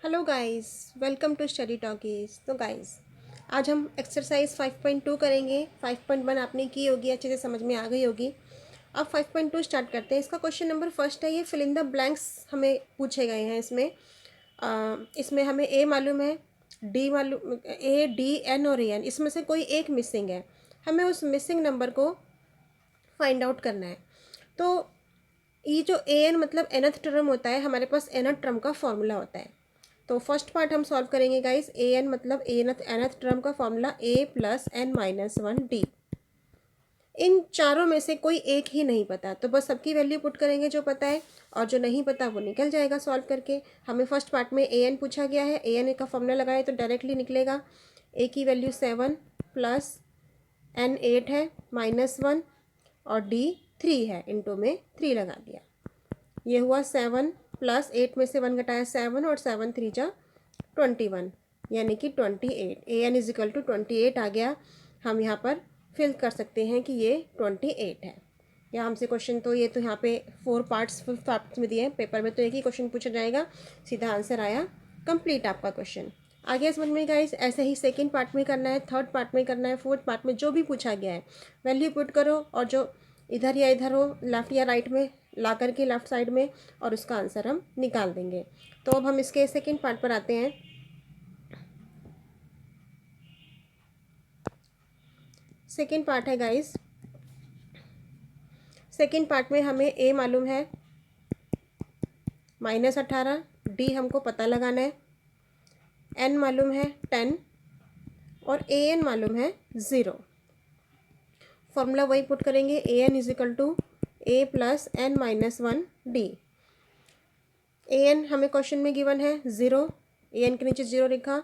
Hello guys, welcome to Study Talkies. तो guys, आज हम एक्सरसाइज 5.2 करेंगे। 5.1 आपने की होगी, अच्छे से समझ में आ गई होगी। अब 5.2 स्टार्ट करते हैं। इसका क्वेश्चन नंबर फर्स्ट है, ये फिल इन द ब्लैंक्स हमें पूछे गए हैं। इसमें हमें ए मालूम है, डी मालूम, ए डी एन और ए एन, इसमें से कोई एक मिसिंग है। हमें उस मिसिंग नंबर को फाइंड आउट करना है। तो ये जो ए एन मतलब एनथ टर्म होता है, हमारे पास एनथ टर्म का फॉर्मूला होता है। तो फर्स्ट पार्ट हम सॉल्व करेंगे गाइस। ए एन मतलब एनथ टर्म का formula A plus N minus one D. इन चारों में से कोई एक ही नहीं पता, तो बस सबकी वैल्यू पुट करेंगे जो पता है, और जो नहीं पता वो निकल जाएगा सॉल्व करके। हमें फर्स्ट पार्ट में ए एन पूछा गया है, ए एन का फॉर्मूला लगाए तो डायरेक्टली निकलेगा। ए की वैल्यू 7 प्लस एन 8 है माइनस वन, और डी 3 है, इंटू में 3 लगा दिया। ये हुआ 7 प्लस 8 में से 1 घटाया 7, और 7 3 जा 21, यानी कि 28। ए एन इज इक्वल टू 28 आ गया। हम यहाँ पर फिल कर सकते हैं कि ये 28 है। या हमसे क्वेश्चन तो ये तो यहाँ पे 4 पार्ट्स 5 पार्ट्स में दिए हैं, पेपर में तो एक ही क्वेश्चन पूछा जाएगा, सीधा आंसर आया, कंप्लीट आपका क्वेश्चन। आगे समझ में गाइस, ऐसे ही सेकंड पार्ट में करना है, थर्ड पार्ट में करना है, फोर्थ पार्ट में जो भी पूछा गया है वैल्यू पुट करो, और जो इधर या इधर हो, लेफ्ट या राइट में ला करके लेफ्ट साइड में, और उसका आंसर हम निकाल देंगे। तो अब हम इसके सेकंड पार्ट पर आते हैं। सेकंड पार्ट है गाइस। सेकंड पार्ट में हमें ए मालूम है -18, डी हमको पता लगाना है, एन मालूम है 10, और ए एन मालूम है 0। फॉर्मूला वही पुट करेंगे, A N is equal to A plus N minus one D. A N हमें क्वेश्चन में गिवन है 0, ए एन के नीचे 0 लिखा।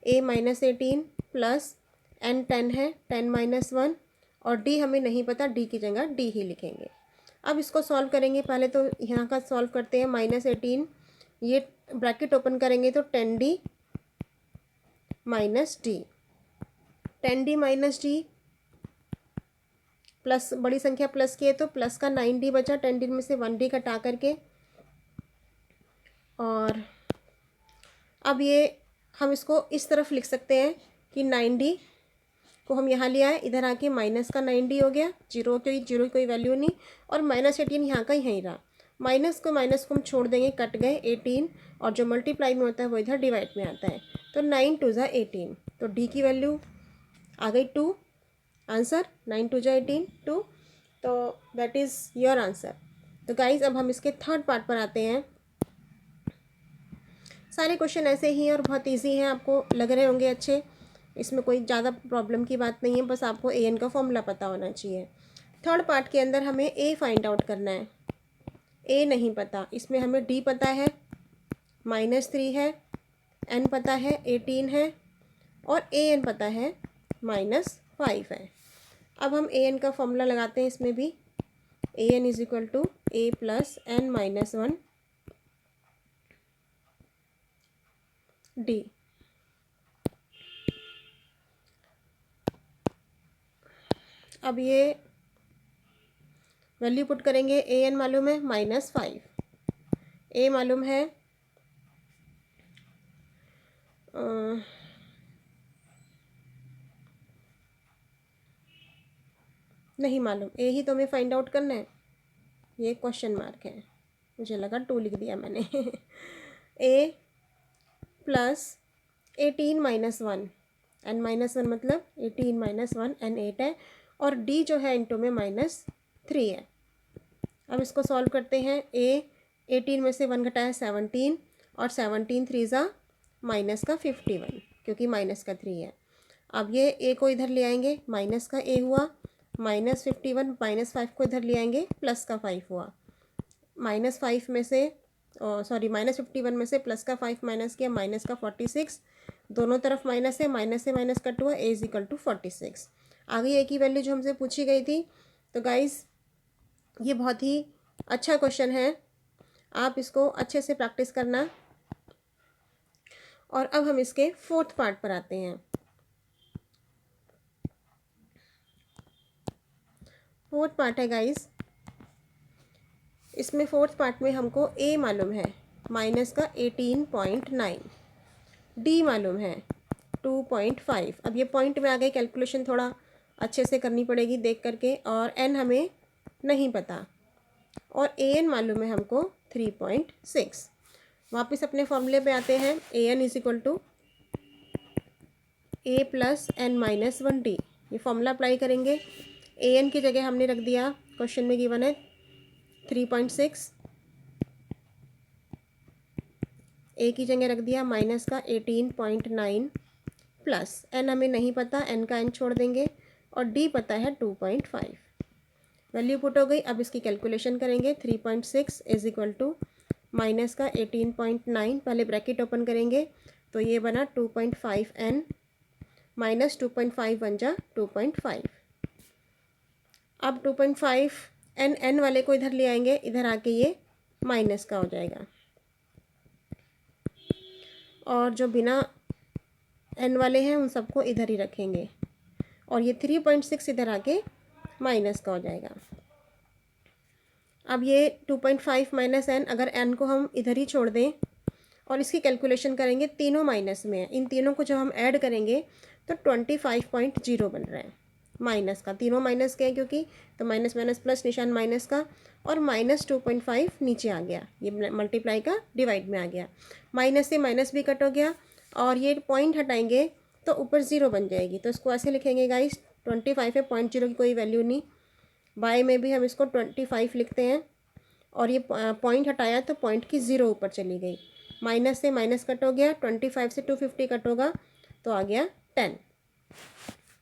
ए -18 प्लस एन 10 है, 10 माइनस वन, और डी हमें नहीं पता, डी की जगह डी ही लिखेंगे। अब इसको सॉल्व करेंगे। पहले तो यहाँ का सॉल्व करते हैं। -18, ये ब्रैकेट ओपन करेंगे तो 10d minus D, 10d minus D, plus बड़ी संख्या प्लस की है तो प्लस का 9d बचा, 10d में से 1d घटा करके। और अब ये हम इसको इस तरफ लिख सकते हैं कि 9d को हम यहाँ ले आए, इधर आके माइनस का 9d हो गया, जीरो की कोई वैल्यू नहीं, और -18 यहाँ का यहीं रहा। माइनस को हम छोड़ देंगे, कट गए 18, और जो मल्टीप्लाई में होता है वो इधर डिवाइड में आता है। तो 9 2 ज़ा 18, तो डी की वैल्यू आ गई 2। आंसर 9 2 ज़ा 18 2, तो दैट इज़ योर आंसर। तो गाइज अब हम इसके थर्ड पार्ट पर आते हैं। सारे क्वेश्चन ऐसे ही हैं और बहुत इजी हैं, आपको लग रहे होंगे अच्छे। इसमें कोई ज़्यादा प्रॉब्लम की बात नहीं है, बस आपको ए एन का फॉर्मूला पता होना चाहिए। थर्ड पार्ट के अंदर हमें ए फाइंड आउट करना है। ए नहीं पता, इसमें हमें डी पता है -3 है, एन पता है 18 है, और ए एन पता है -5 है। अब हम ए एन का फॉर्मूला लगाते हैं इसमें भी। A N is equal to A plus N minus one D. अब ये वैल्यू पुट करेंगे। ए एन मालूम है -5, ए मालूम है नहीं मालूम, ए ही तो हमें फाइंड आउट करना है। ये क्वेश्चन मार्क है, मुझे लगा 2 लिख दिया मैंने। A plus 18 minus one, N minus one मतलब 18 माइनस वन, एन 8 है, और डी जो है इंटू में -3 है। अब इसको सॉल्व करते हैं। ए 18 में से 1 घटाया 17, और 17 3 ज़ा माइनस का 51, क्योंकि माइनस का 3 है। अब ये ए को इधर ले आएंगे, माइनस का ए हुआ, -51, -5 को इधर ले आएंगे, प्लस का 5 हुआ। -5 में से -51 में से प्लस का 5 माइनस किया, माइनस का 46, दोनों तरफ माइनस है, माइनस से माइनस कट हुआ, ए इज इक्वल टू 46 आ गई ए की वैल्यू जो हमसे पूछी गई थी। तो गाइज ये बहुत ही अच्छा क्वेश्चन है, आप इसको अच्छे से प्रैक्टिस करना। और अब हम इसके फोर्थ पार्ट पर आते हैं। फोर्थ पार्ट है गाइस, इसमें फोर्थ पार्ट में हमको ए मालूम है माइनस का 18.9, डी मालूम है 2.5। अब ये पॉइंट में आ गए, कैलकुलेशन थोड़ा अच्छे से करनी पड़ेगी देख करके, और एन हमें नहीं पता, और ए एन मालूम है हमको 3.6। वापस अपने फॉर्मूले पे आते हैं, A N is equal to A plus N minus one D. ये फॉर्मूला अप्लाई करेंगे। ए एन की जगह हमने रख दिया, क्वेश्चन में गिवन है 3.6, ए की जगह रख दिया माइनस का 18.9, प्लस एन हमें नहीं पता, एन का एन छोड़ देंगे, और डी पता है 2.5। वैल्यू पुट हो गई। अब इसकी कैलकुलेशन करेंगे। 3.6 इज इक्वल टू माइनस का 18.9, पहले ब्रैकेट ओपन करेंगे तो ये बना 2.5 एन माइनस 2.5 बन जा 2.5। अब 2.5 एन एन वाले को इधर ले आएंगे, इधर आके ये माइनस का हो जाएगा, और जो बिना एन वाले हैं उन सबको इधर ही रखेंगे, और ये 3.6 इधर आके माइनस का हो जाएगा। अब ये 2.5 माइनस एन, अगर एन को हम इधर ही छोड़ दें और इसकी कैलकुलेशन करेंगे, तीनों माइनस में है, इन तीनों को जब हम ऐड करेंगे तो 25.0 बन रहा है माइनस का। तीनों माइनस के हैं क्योंकि, तो माइनस माइनस प्लस, निशान माइनस का, और माइनस 2.5 नीचे आ गया, ये मल्टीप्लाई का डिवाइड में आ गया, माइनस से माइनस भी कट हो गया, और ये पॉइंट हटाएंगे तो ऊपर ज़ीरो बन जाएगी। तो इसको ऐसे लिखेंगे गाइस, 25 है, 0.0 की कोई वैल्यू नहीं, बाय में भी हम इसको 25 लिखते हैं, और ये पॉइंट हटाया तो पॉइंट की ज़ीरो ऊपर चली गई, माइनस से माइनस कट हो गया, 25 से 250 कट होगा तो आ गया 10।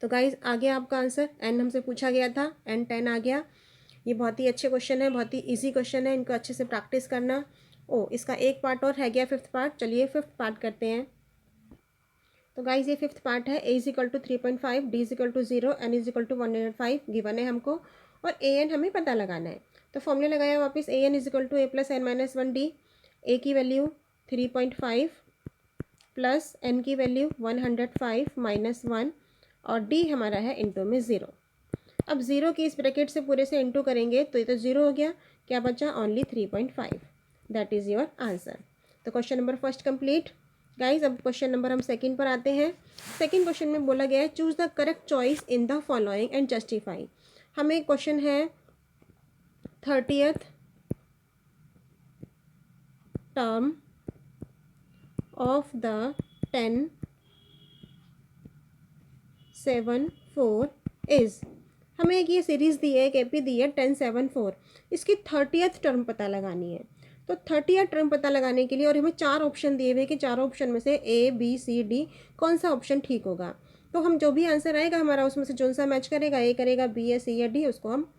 तो गाइज आ गया आपका आंसर, एन हमसे पूछा गया था, एन 10 आ गया। ये बहुत ही अच्छे क्वेश्चन है, बहुत ही इजी क्वेश्चन है, इनको अच्छे से प्रैक्टिस करना। ओ, इसका एक पार्ट और है गया, फिफ्थ पार्ट। चलिए फिफ्थ पार्ट करते हैं। तो गाइज ये फिफ्थ पार्ट है। A is equal to 3.5, D is equal to 0, N is equal to 105 given है हमको, और ए एन हमें पता लगाना है। तो फॉर्मूले लगाया वापस, A N is equal to A plus N minus one D. A की वैल्यू 3.5 प्लस एन की वैल्यू 105 माइनस वन, और डी हमारा है इंटू में 0। अब 0 की इस ब्रैकेट से पूरे से इंटू करेंगे तो ये तो 0 हो गया, क्या बचा, only 3.5। That is your answer. तो question number first complete. Guys अब क्वेश्चन नंबर हम सेकंड पर आते हैं। सेकंड क्वेश्चन में बोला गया है, choose the correct choice in the following and justify. हमें क्वेश्चन है 30th term of the 10 7 4 is, हमें एक ये सीरीज़ दी है, एक एपी दी है 10 7 4, इसकी 30th टर्म पता लगानी है। तो 30th टर्म पता लगाने के लिए, और हमें 4 ऑप्शन दिए हुए कि चारों ऑप्शन में से ए बी सी डी कौन सा ऑप्शन ठीक होगा। तो हम जो भी आंसर आएगा हमारा, उसमें से जो सा मैच करेगा, ए करेगा, बी या सी या डी, उसको हम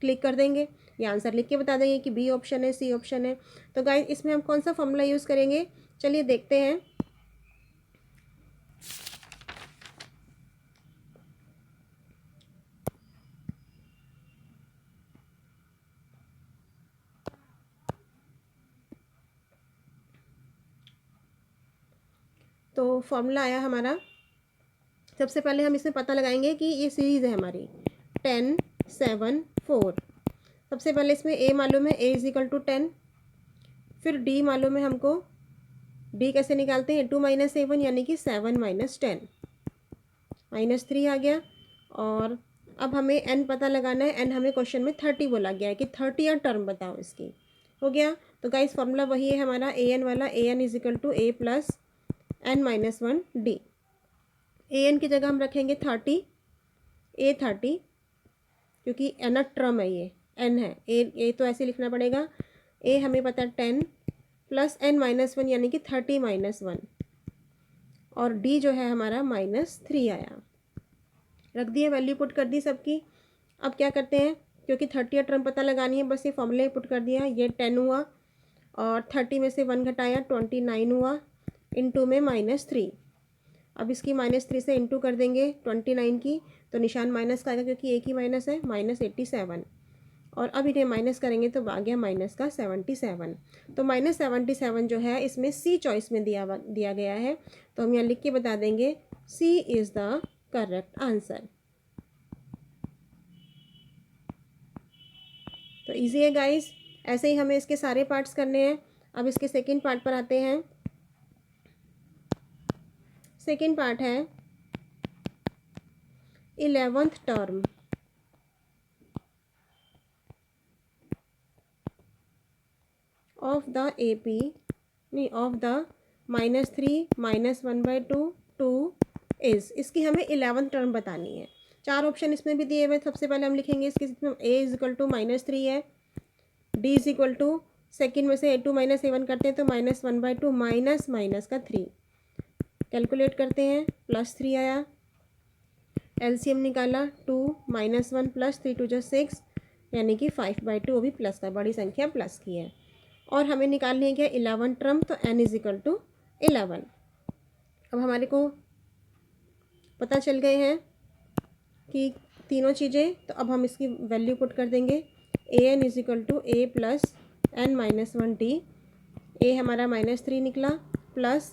क्लिक कर देंगे, या आंसर लिख के बता देंगे कि बी ऑप्शन है, सी ऑप्शन है। तो गाइस इसमें हम कौन सा फॉर्मूला यूज़ करेंगे, चलिए देखते हैं। तो फॉर्मूला आया हमारा, सबसे पहले हम इसमें पता लगाएंगे कि ये सीरीज़ है हमारी 10 7 4। सबसे पहले इसमें ए मालूम है, ए इज इक्वल टू 10, फिर डी मालूम है हमको, डी कैसे निकालते हैं, 2 माइनस 7 यानी कि 7 माइनस 10, माइनस 3 आ गया। और अब हमें एन पता लगाना है, एन हमें क्वेश्चन में 30 बोला गया है कि 30th टर्म बताओ इसकी, हो गया। तो गाइस फॉर्मूला वही है हमारा ए एन वाला, A N is equal to A plus N minus one D. A N की जगह हम रखेंगे 30, ए 30, क्योंकि एन टर्म है, ये एन है, ए तो ऐसे लिखना पड़ेगा, ए हमें पता है 10 प्लस एन माइनस वन यानी कि 30 माइनस वन, और डी जो है हमारा -3 आया। रख दिए, वैल्यू पुट कर दी सबकी। अब क्या करते हैं, क्योंकि 30th टर्म पता लगानी है, बस ये फॉर्मूले पुट कर दिया। ये 10 हुआ, और 30 में से 1 घटाया 29 हुआ, इनटू में -3। अब इसकी -3 से इंटू कर देंगे 29 की, तो निशान माइनस का आएगा क्योंकि एक ही माइनस है, -87। और अब इन्हें माइनस करेंगे तो आ गया माइनस का 77। तो -77 जो है इसमें सी चॉइस में दिया गया है, तो हम यहाँ लिख के बता देंगे सी इज़ द करेक्ट आंसर। तो इजी है गाइस, ऐसे ही हमें इसके सारे पार्ट्स करने हैं। अब इसके सेकेंड पार्ट पर आते हैं। सेकेंड पार्ट है 11th term of the AP, नहीं, ऑफ द -3 -1/2 2 इज़, इसकी हमें 11th टर्म बतानी है। 4 ऑप्शन इसमें भी दिए हुए। सबसे पहले हम लिखेंगे इसके, A = -3 है, D = सेकेंड में से A2 - A1 करते हैं तो -1/2 माइनस माइनस का 3 कैलकुलेट करते हैं, +3 आया। LCM निकाला, 2 - 1 + 3 2 = 6, यानी कि 5/2, वो भी प्लस का, बड़ी संख्या प्लस की है। और हमें निकालनी है क्या 11 टर्म, तो n = 11। अब हमारे को पता चल गए हैं कि तीनों चीज़ें, तो अब हम इसकी वैल्यू पुट कर देंगे। an = a + n - 1t। a हमारा -3 निकला, प्लस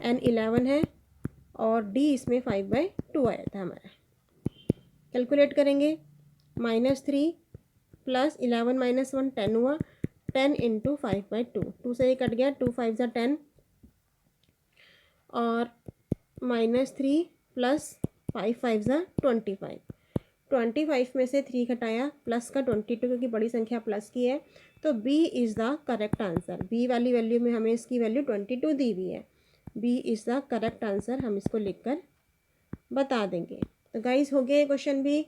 n 11 है, और d इसमें 5/2 आया था हमारा। कैलकुलेट करेंगे, -3 + 11 - 1 10 हुआ, 10 × 5/2, 2 से ये कट गया, 2 5 = 10, और -3 + 5 5 = 25। 25 में से 3 घटाया, प्लस का 22, क्योंकि बड़ी संख्या प्लस की है, तो B is the correct answer. B वाली वैल्यू में हमें इसकी वैल्यू 22 दी हुई है। B is the correct answer, हम इसको लिखकर बता देंगे। तो गाइस, हो गया क्वेश्चन भी,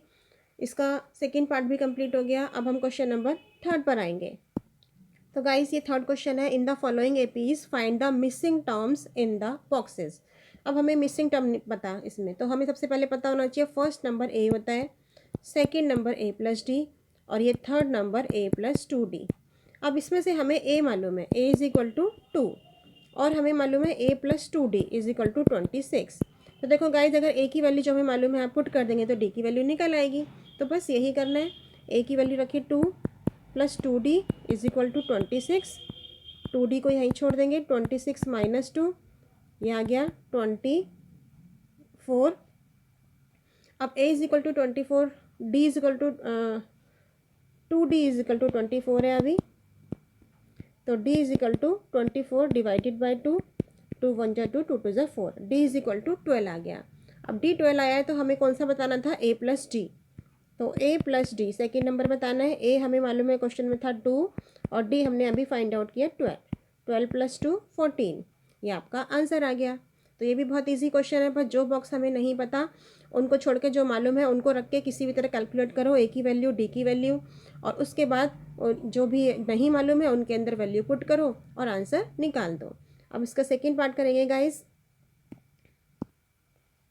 इसका सेकेंड पार्ट भी कंप्लीट हो गया। अब हम क्वेश्चन नंबर 3 पर आएंगे। तो गाइस, ये 3rd क्वेश्चन है, इन the following APs find the missing terms in the boxes. अब हमें मिसिंग टर्म पता इसमें, तो हमें सबसे पहले पता होना चाहिए फर्स्ट नंबर A होता है, सेकेंड नंबर A + D, और ये थर्ड नंबर A + 2D। अब इसमें से हमें A मालूम है, A = 2, और हमें मालूम है A + 2D = 26। तो देखो गाइज, अगर A की वैल्यू जो हमें मालूम है आप पुट कर देंगे तो D की वैल्यू निकल आएगी। तो बस यही करना है, A की वैल्यू रखिए 2 + 2D = 26। 2D को यहीं छोड़ देंगे, 26 - 2, ये आ गया 24। अब A = 24, D = 2D = 24 है अभी, तो D = 24 / 2, 2 1 = 2, 2 2 = 4, D = 12 आ गया। अब D 12 आया है तो हमें कौन सा बताना था, A + D। तो A + D सेकेंड नंबर बताना है। A हमें मालूम है क्वेश्चन में था 2, और D हमने अभी फाइंड आउट किया 12। 12 + 2 14, ये आपका आंसर आ गया। तो ये भी बहुत इजी क्वेश्चन है, बस जो बॉक्स हमें नहीं पता उनको छोड़ के जो मालूम है उनको रख के किसी भी तरह कैलकुलेट करो, A की वैल्यू, D की वैल्यू, और उसके बाद जो भी नहीं मालूम है उनके अंदर वैल्यू पुट करो और आंसर निकाल दो। अब इसका सेकेंड पार्ट करेंगे गाइस।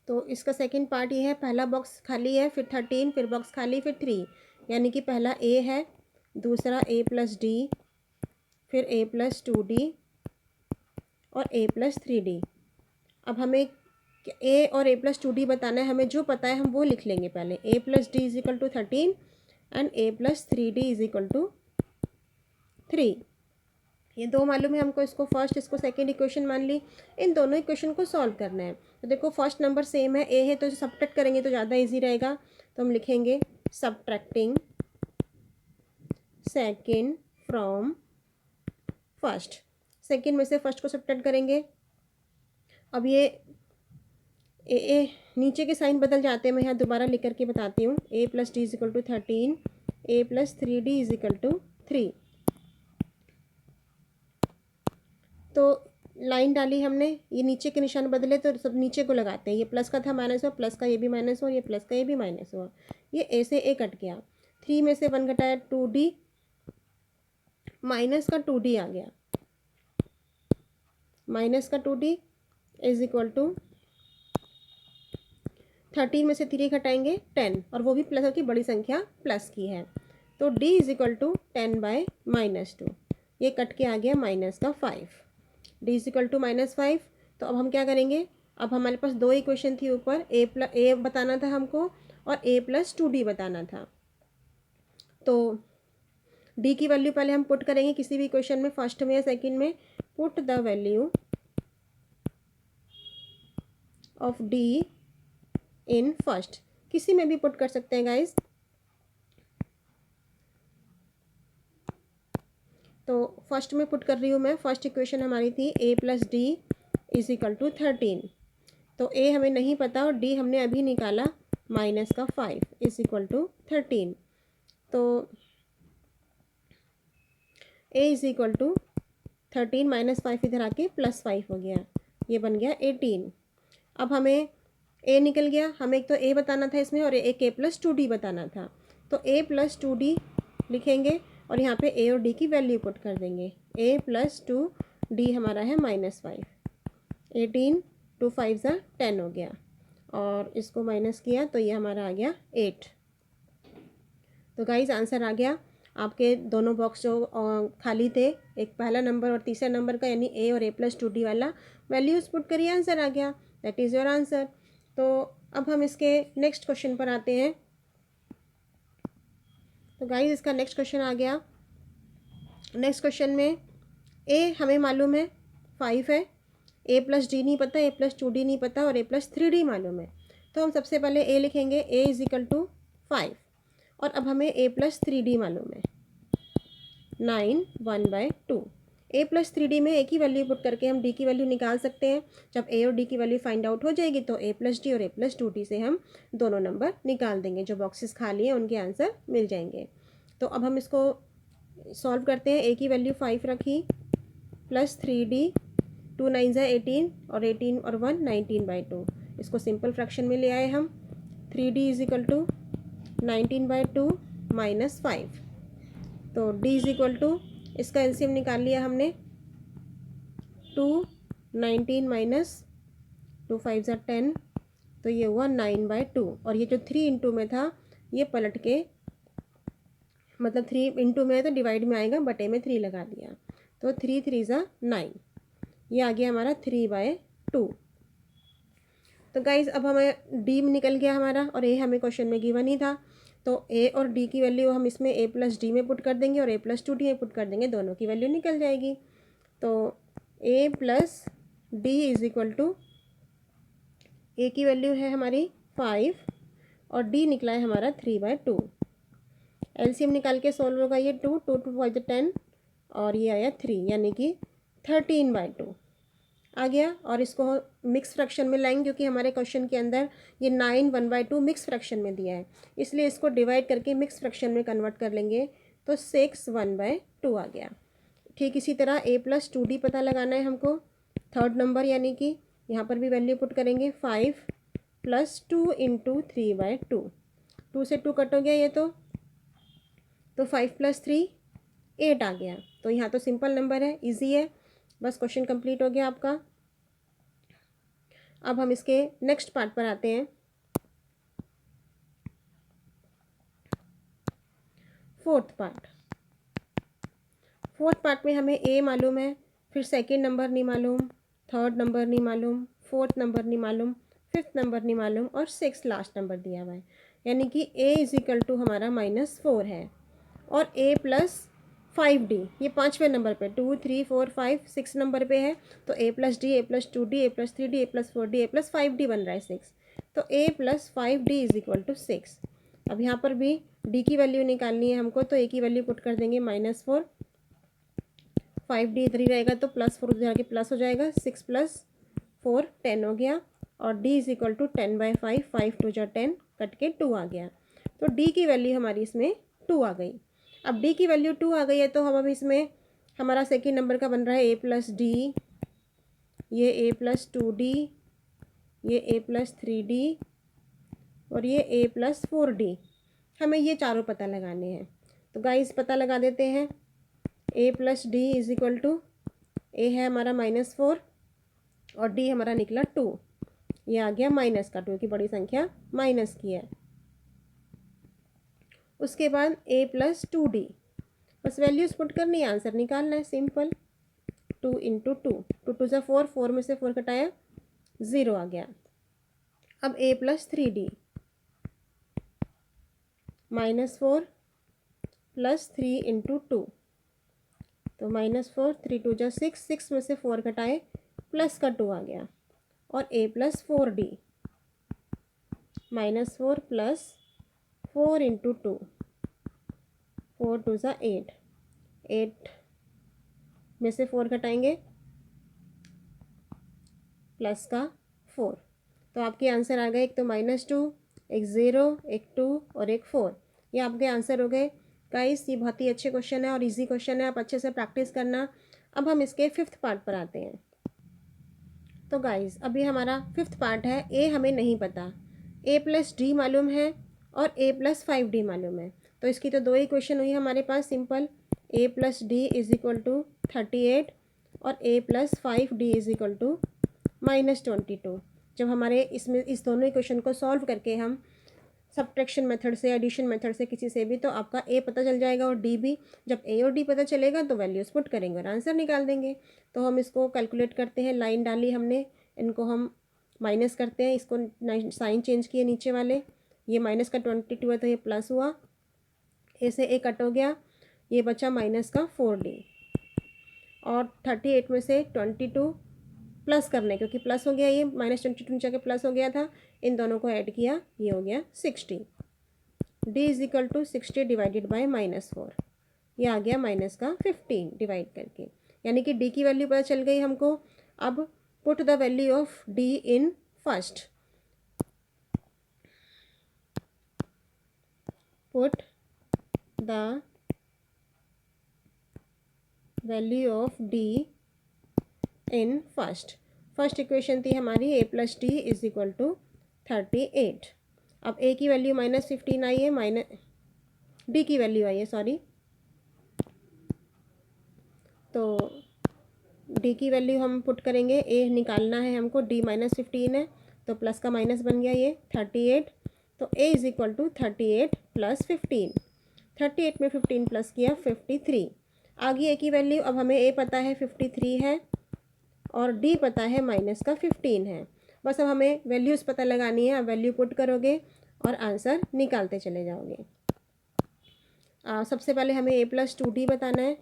तो इसका सेकंड पार्ट ये है, पहला बॉक्स खाली है, फिर 13, फिर बॉक्स खाली, फिर 3, यानी कि पहला A है, दूसरा A + D, फिर A + 2D, और A + 3D। अब हमें A और A + 2D बताना है, हमें जो पता है हम वो लिख लेंगे पहले। A + D = 13 and A + 3D = 3। ये दो मालूम है हमको, इसको फर्स्ट, इसको सेकंड इक्वेशन मान ली। इन दोनों इक्वेशन को सॉल्व करना है। तो देखो फर्स्ट नंबर सेम है, A है, तो सब्ट्रैक्ट करेंगे तो ज़्यादा इजी रहेगा। तो हम लिखेंगे subtracting second from first. Second में से फर्स्ट को सब्ट्रैक्ट करेंगे। अब ये ए नीचे के साइन बदल जाते हैं, मैं यहाँ दोबारा लिख करके बताती हूँ। A + D = 13, A + 3D = 3। तो लाइन डाली हमने, ये नीचे के निशान बदले तो सब नीचे को लगाते हैं। ये प्लस का था, माइनस हुआ, प्लस का ये भी माइनस हुआ, ये प्लस का ये भी माइनस हुआ, ये ए से ए कट गया। 3 में से 1 घटाया, 2D, माइनस का 2D आ गया, माइनस का 2D = 13 में से 3 घटाएंगे 10, और वो भी प्लस की बड़ी संख्या प्लस की है। तो D = 10/- 2, ये कट के आ गया -5। D = -5। तो अब हम क्या करेंगे, अब हमारे पास दो इक्वेशन थी ऊपर, A बताना था हमको और A + 2D बताना था। तो D की वैल्यू पहले हम पुट करेंगे किसी भी इक्वेशन में, फर्स्ट में या सेकंड में। Put the value of D in first, किसी में भी पुट कर सकते हैं गाइस। तो फर्स्ट में पुट कर रही हूँ मैं। फर्स्ट इक्वेशन हमारी थी a plus D is equal to 13। तो a हमें नहीं पता और d हमने अभी निकाला माइनस का 5 इज इक्वल टू 13। तो a is equal to 13 minus 5 इधर आके प्लस 5 हो गया, ये बन गया 18। अब हमें a निकल गया, हमें एक तो a बताना था इसमें और एक a प्लस 2d बताना था। तो a प्लस 2d लिखेंगे और यहाँ पे a और d की वैल्यू पुट कर देंगे। a प्लस 2d हमारा है माइनस 5, 18 2 5 ज़ा 10 हो गया और इसको माइनस किया तो ये हमारा आ गया 8। तो गाइज आंसर आ गया आपके दोनों बॉक्स जो खाली थे, एक पहला नंबर और तीसरा नंबर का, यानी a और a प्लस 2d वाला वैल्यूज़ पुट करिए, आंसर आ गया। That is your answer. तो अब हम इसके नेक्स्ट क्वेश्चन पर आते हैं। तो गाइज इसका नेक्स्ट क्वेश्चन आ गया। नेक्स्ट क्वेश्चन में a हमें मालूम है 5 है, a प्लस डी नहीं पता, a प्लस 2d नहीं पता और a प्लस 3d मालूम है। तो हम सबसे पहले a लिखेंगे, a इज इक्वल टू 5। और अब हमें a प्लस 3d मालूम है 9 1/2। a प्लस 3d में a की वैल्यू पुट करके हम d की वैल्यू निकाल सकते हैं। जब a और d की वैल्यू फाइंड आउट हो जाएगी तो a प्लस डी और a प्लस 2d से हम दोनों नंबर निकाल देंगे। जो बॉक्सेस खाली हैं उनके आंसर मिल जाएंगे। तो अब हम इसको सॉल्व करते हैं। a की वैल्यू 5 रखी प्लस 3d, 2 9 ज़ा 18 और 18 और 1 19/2। इसको सिंपल फ्रैक्शन में ले आए हम। 3d is equal to 19/2 minus 5। तो d इज इक्वल टू, इसका एलसीएम निकाल लिया हमने, 2 19 माइनस 2 5 ज़ा 10, तो ये हुआ 9/2। और ये जो 3 इंटू में था ये पलट के, मतलब 3 इंटू में है तो डिवाइड में आएगा, बटे में 3 लगा दिया, तो 3 3 ज़ा 9, ये आ गया हमारा 3/2। तो गाइज़ अब हमें डी निकल गया हमारा और ए हमें क्वेश्चन में गिवन ही था। तो ए और डी की वैल्यू हम इसमें a प्लस डी में पुट कर देंगे और a प्लस 2d में पुट कर देंगे, दोनों की वैल्यू निकल जाएगी। तो a plus D is equal to, A की वैल्यू है हमारी 5 और d निकला है हमारा 3/2। एलसीएम निकाल के सॉल्व होगा, ये 2 2 2 5 10 और ये आया 3, यानी कि 13/2 आ गया। और इसको मिक्स फ्रैक्शन में लाएंगे क्योंकि हमारे क्वेश्चन के अंदर ये 9 1/2 मिक्स फ्रैक्शन में दिया है, इसलिए इसको डिवाइड करके मिक्स फ्रैक्शन में कन्वर्ट कर लेंगे, तो 6 1/2 आ गया। ठीक इसी तरह a प्लस 2d पता लगाना है हमको, थर्ड नंबर, यानी कि यहाँ पर भी वैल्यू पुट करेंगे 5 प्लस 2 इंटू 3/2। 2 से 2 कट हो गया ये, तो 5 प्लस 3 8 आ गया। तो यहाँ तो सिंपल नंबर है, इजी है, बस क्वेश्चन कंप्लीट हो गया आपका। अब हम इसके नेक्स्ट पार्ट पर आते हैं। फोर्थ पार्ट में हमें ए मालूम है, फिर सेकंड नंबर नहीं मालूम, थर्ड नंबर नहीं मालूम, फोर्थ नंबर नहीं मालूम, फिफ्थ नंबर नहीं मालूम और सिक्स लास्ट नंबर दिया हुआ है, यानी कि a इज इक्वल टू हमारा -4 है और a प्लस 5d ये 5वें नंबर पे, 2 3 4 5 6 नंबर पे है। तो a plus D, a plus 2d, a plus 3d, a plus 4d, a plus 5d बन रहा है 6। तो a plus 5d is equal to 6। अब यहाँ पर भी d की वैल्यू निकालनी है हमको, तो a की वैल्यू पुट कर देंगे -4, 5d इधर ही रहेगा तो +4 उधर आके प्लस हो जाएगा, 6 प्लस 4 10 हो गया और d इज इक्वल टू 10/5, 5 2 जा 10 कट के 2 आ गया। तो d की वैल्यू हमारी इसमें 2 आ गई। अब d की वैल्यू 2 आ गई है तो हम अब इसमें हमारा सेकेंड नंबर का बन रहा है a प्लस डी, ये a प्लस 2d, ये a प्लस 3d और ये a प्लस 4d। हमें ये चारों पता लगाने हैं, तो गाइस पता लगा देते हैं। a plus D is equal to, a है हमारा -4 और d हमारा निकला 2, ये आ गया माइनस का 2 की बड़ी संख्या माइनस की है। उसके बाद a प्लस 2d, बस वैल्यूज़ पुट करनी है, आंसर निकालना है, सिंपल। 2 इंटू 2, 2 2 ज़ा 4, 4 में से 4 कटाया 0 आ गया। अब a plus 3d, -4 plus 3 into 2, तो -4, 3 2 ज़ा 6, 6 में से 4 कटाए प्लस का 2 आ गया। और a plus 4d, -4 plus 4 into 2, 4 2 ज़ा 8, 8 में से 4 घटाएंगे, प्लस का 4। तो आपके आंसर आ गए, एक तो -2, एक 0, एक 2 और एक 4। ये आपके आंसर हो गए गाइस। ये बहुत ही अच्छे क्वेश्चन है और इजी क्वेश्चन है, आप अच्छे से प्रैक्टिस करना। अब हम इसके 5th पार्ट पर आते हैं। तो गाइस अभी हमारा 5th पार्ट है। ए हमें नहीं पता, a+d मालूम है और a+5d मालूम है। तो इसकी तो दो ही क्वेश्चन हुई हमारे पास, सिंपल। a+d = 38 और a+5d = -22। जब हमारे इसमें इस दोनों इक्वेशन को सॉल्व करके हम सब्ट्रैक्शन मेथड से, एडिशन मेथड से, किसी से भी, तो आपका ए पता चल जाएगा और डी भी। जब ए और डी पता चलेगा तो वैल्यूज़ पुट करेंगे और आंसर निकाल देंगे। तो हम इसको कैलकुलेट करते हैं। लाइन डाली हमने, इनको हम माइनस करते हैं, इसको साइन चेंज किए नीचे वाले। ये माइनस का 22 है तो ये प्लस हुआ, ए से ए कट हो गया, ये बचा माइनस का 4d। और 38 में से 22 प्लस करने, क्योंकि प्लस हो गया, ये -22 नीचे के प्लस हो गया था, इन दोनों को ऐड किया, ये हो गया 60। d = 60 डिवाइडेड बाय -4, ये आ गया माइनस का 15 डिवाइड करके, यानी कि d की वैल्यू पता चल गई हमको। अब put the value of d in first, put the value of d in first equation थी हमारी a+d = 38। अब a की वैल्यू -15 आई है, d की वैल्यू आई है, सॉरी। तो d की वैल्यू हम पुट करेंगे, a निकालना है हमको, d -15 है तो प्लस का माइनस बन गया ये 38। तो a = 38 + 15, 38 में 15 प्लस किया 53। आगे a की वैल्यू, अब हमें a पता है 53 है और d पता है माइनस का 15 है। बस अब हमें वैल्यूज़ पता लगानी है। अब वैल्यू पुट करोगे और आंसर निकालते चले जाओगे। सबसे पहले हमें a+2d बताना है।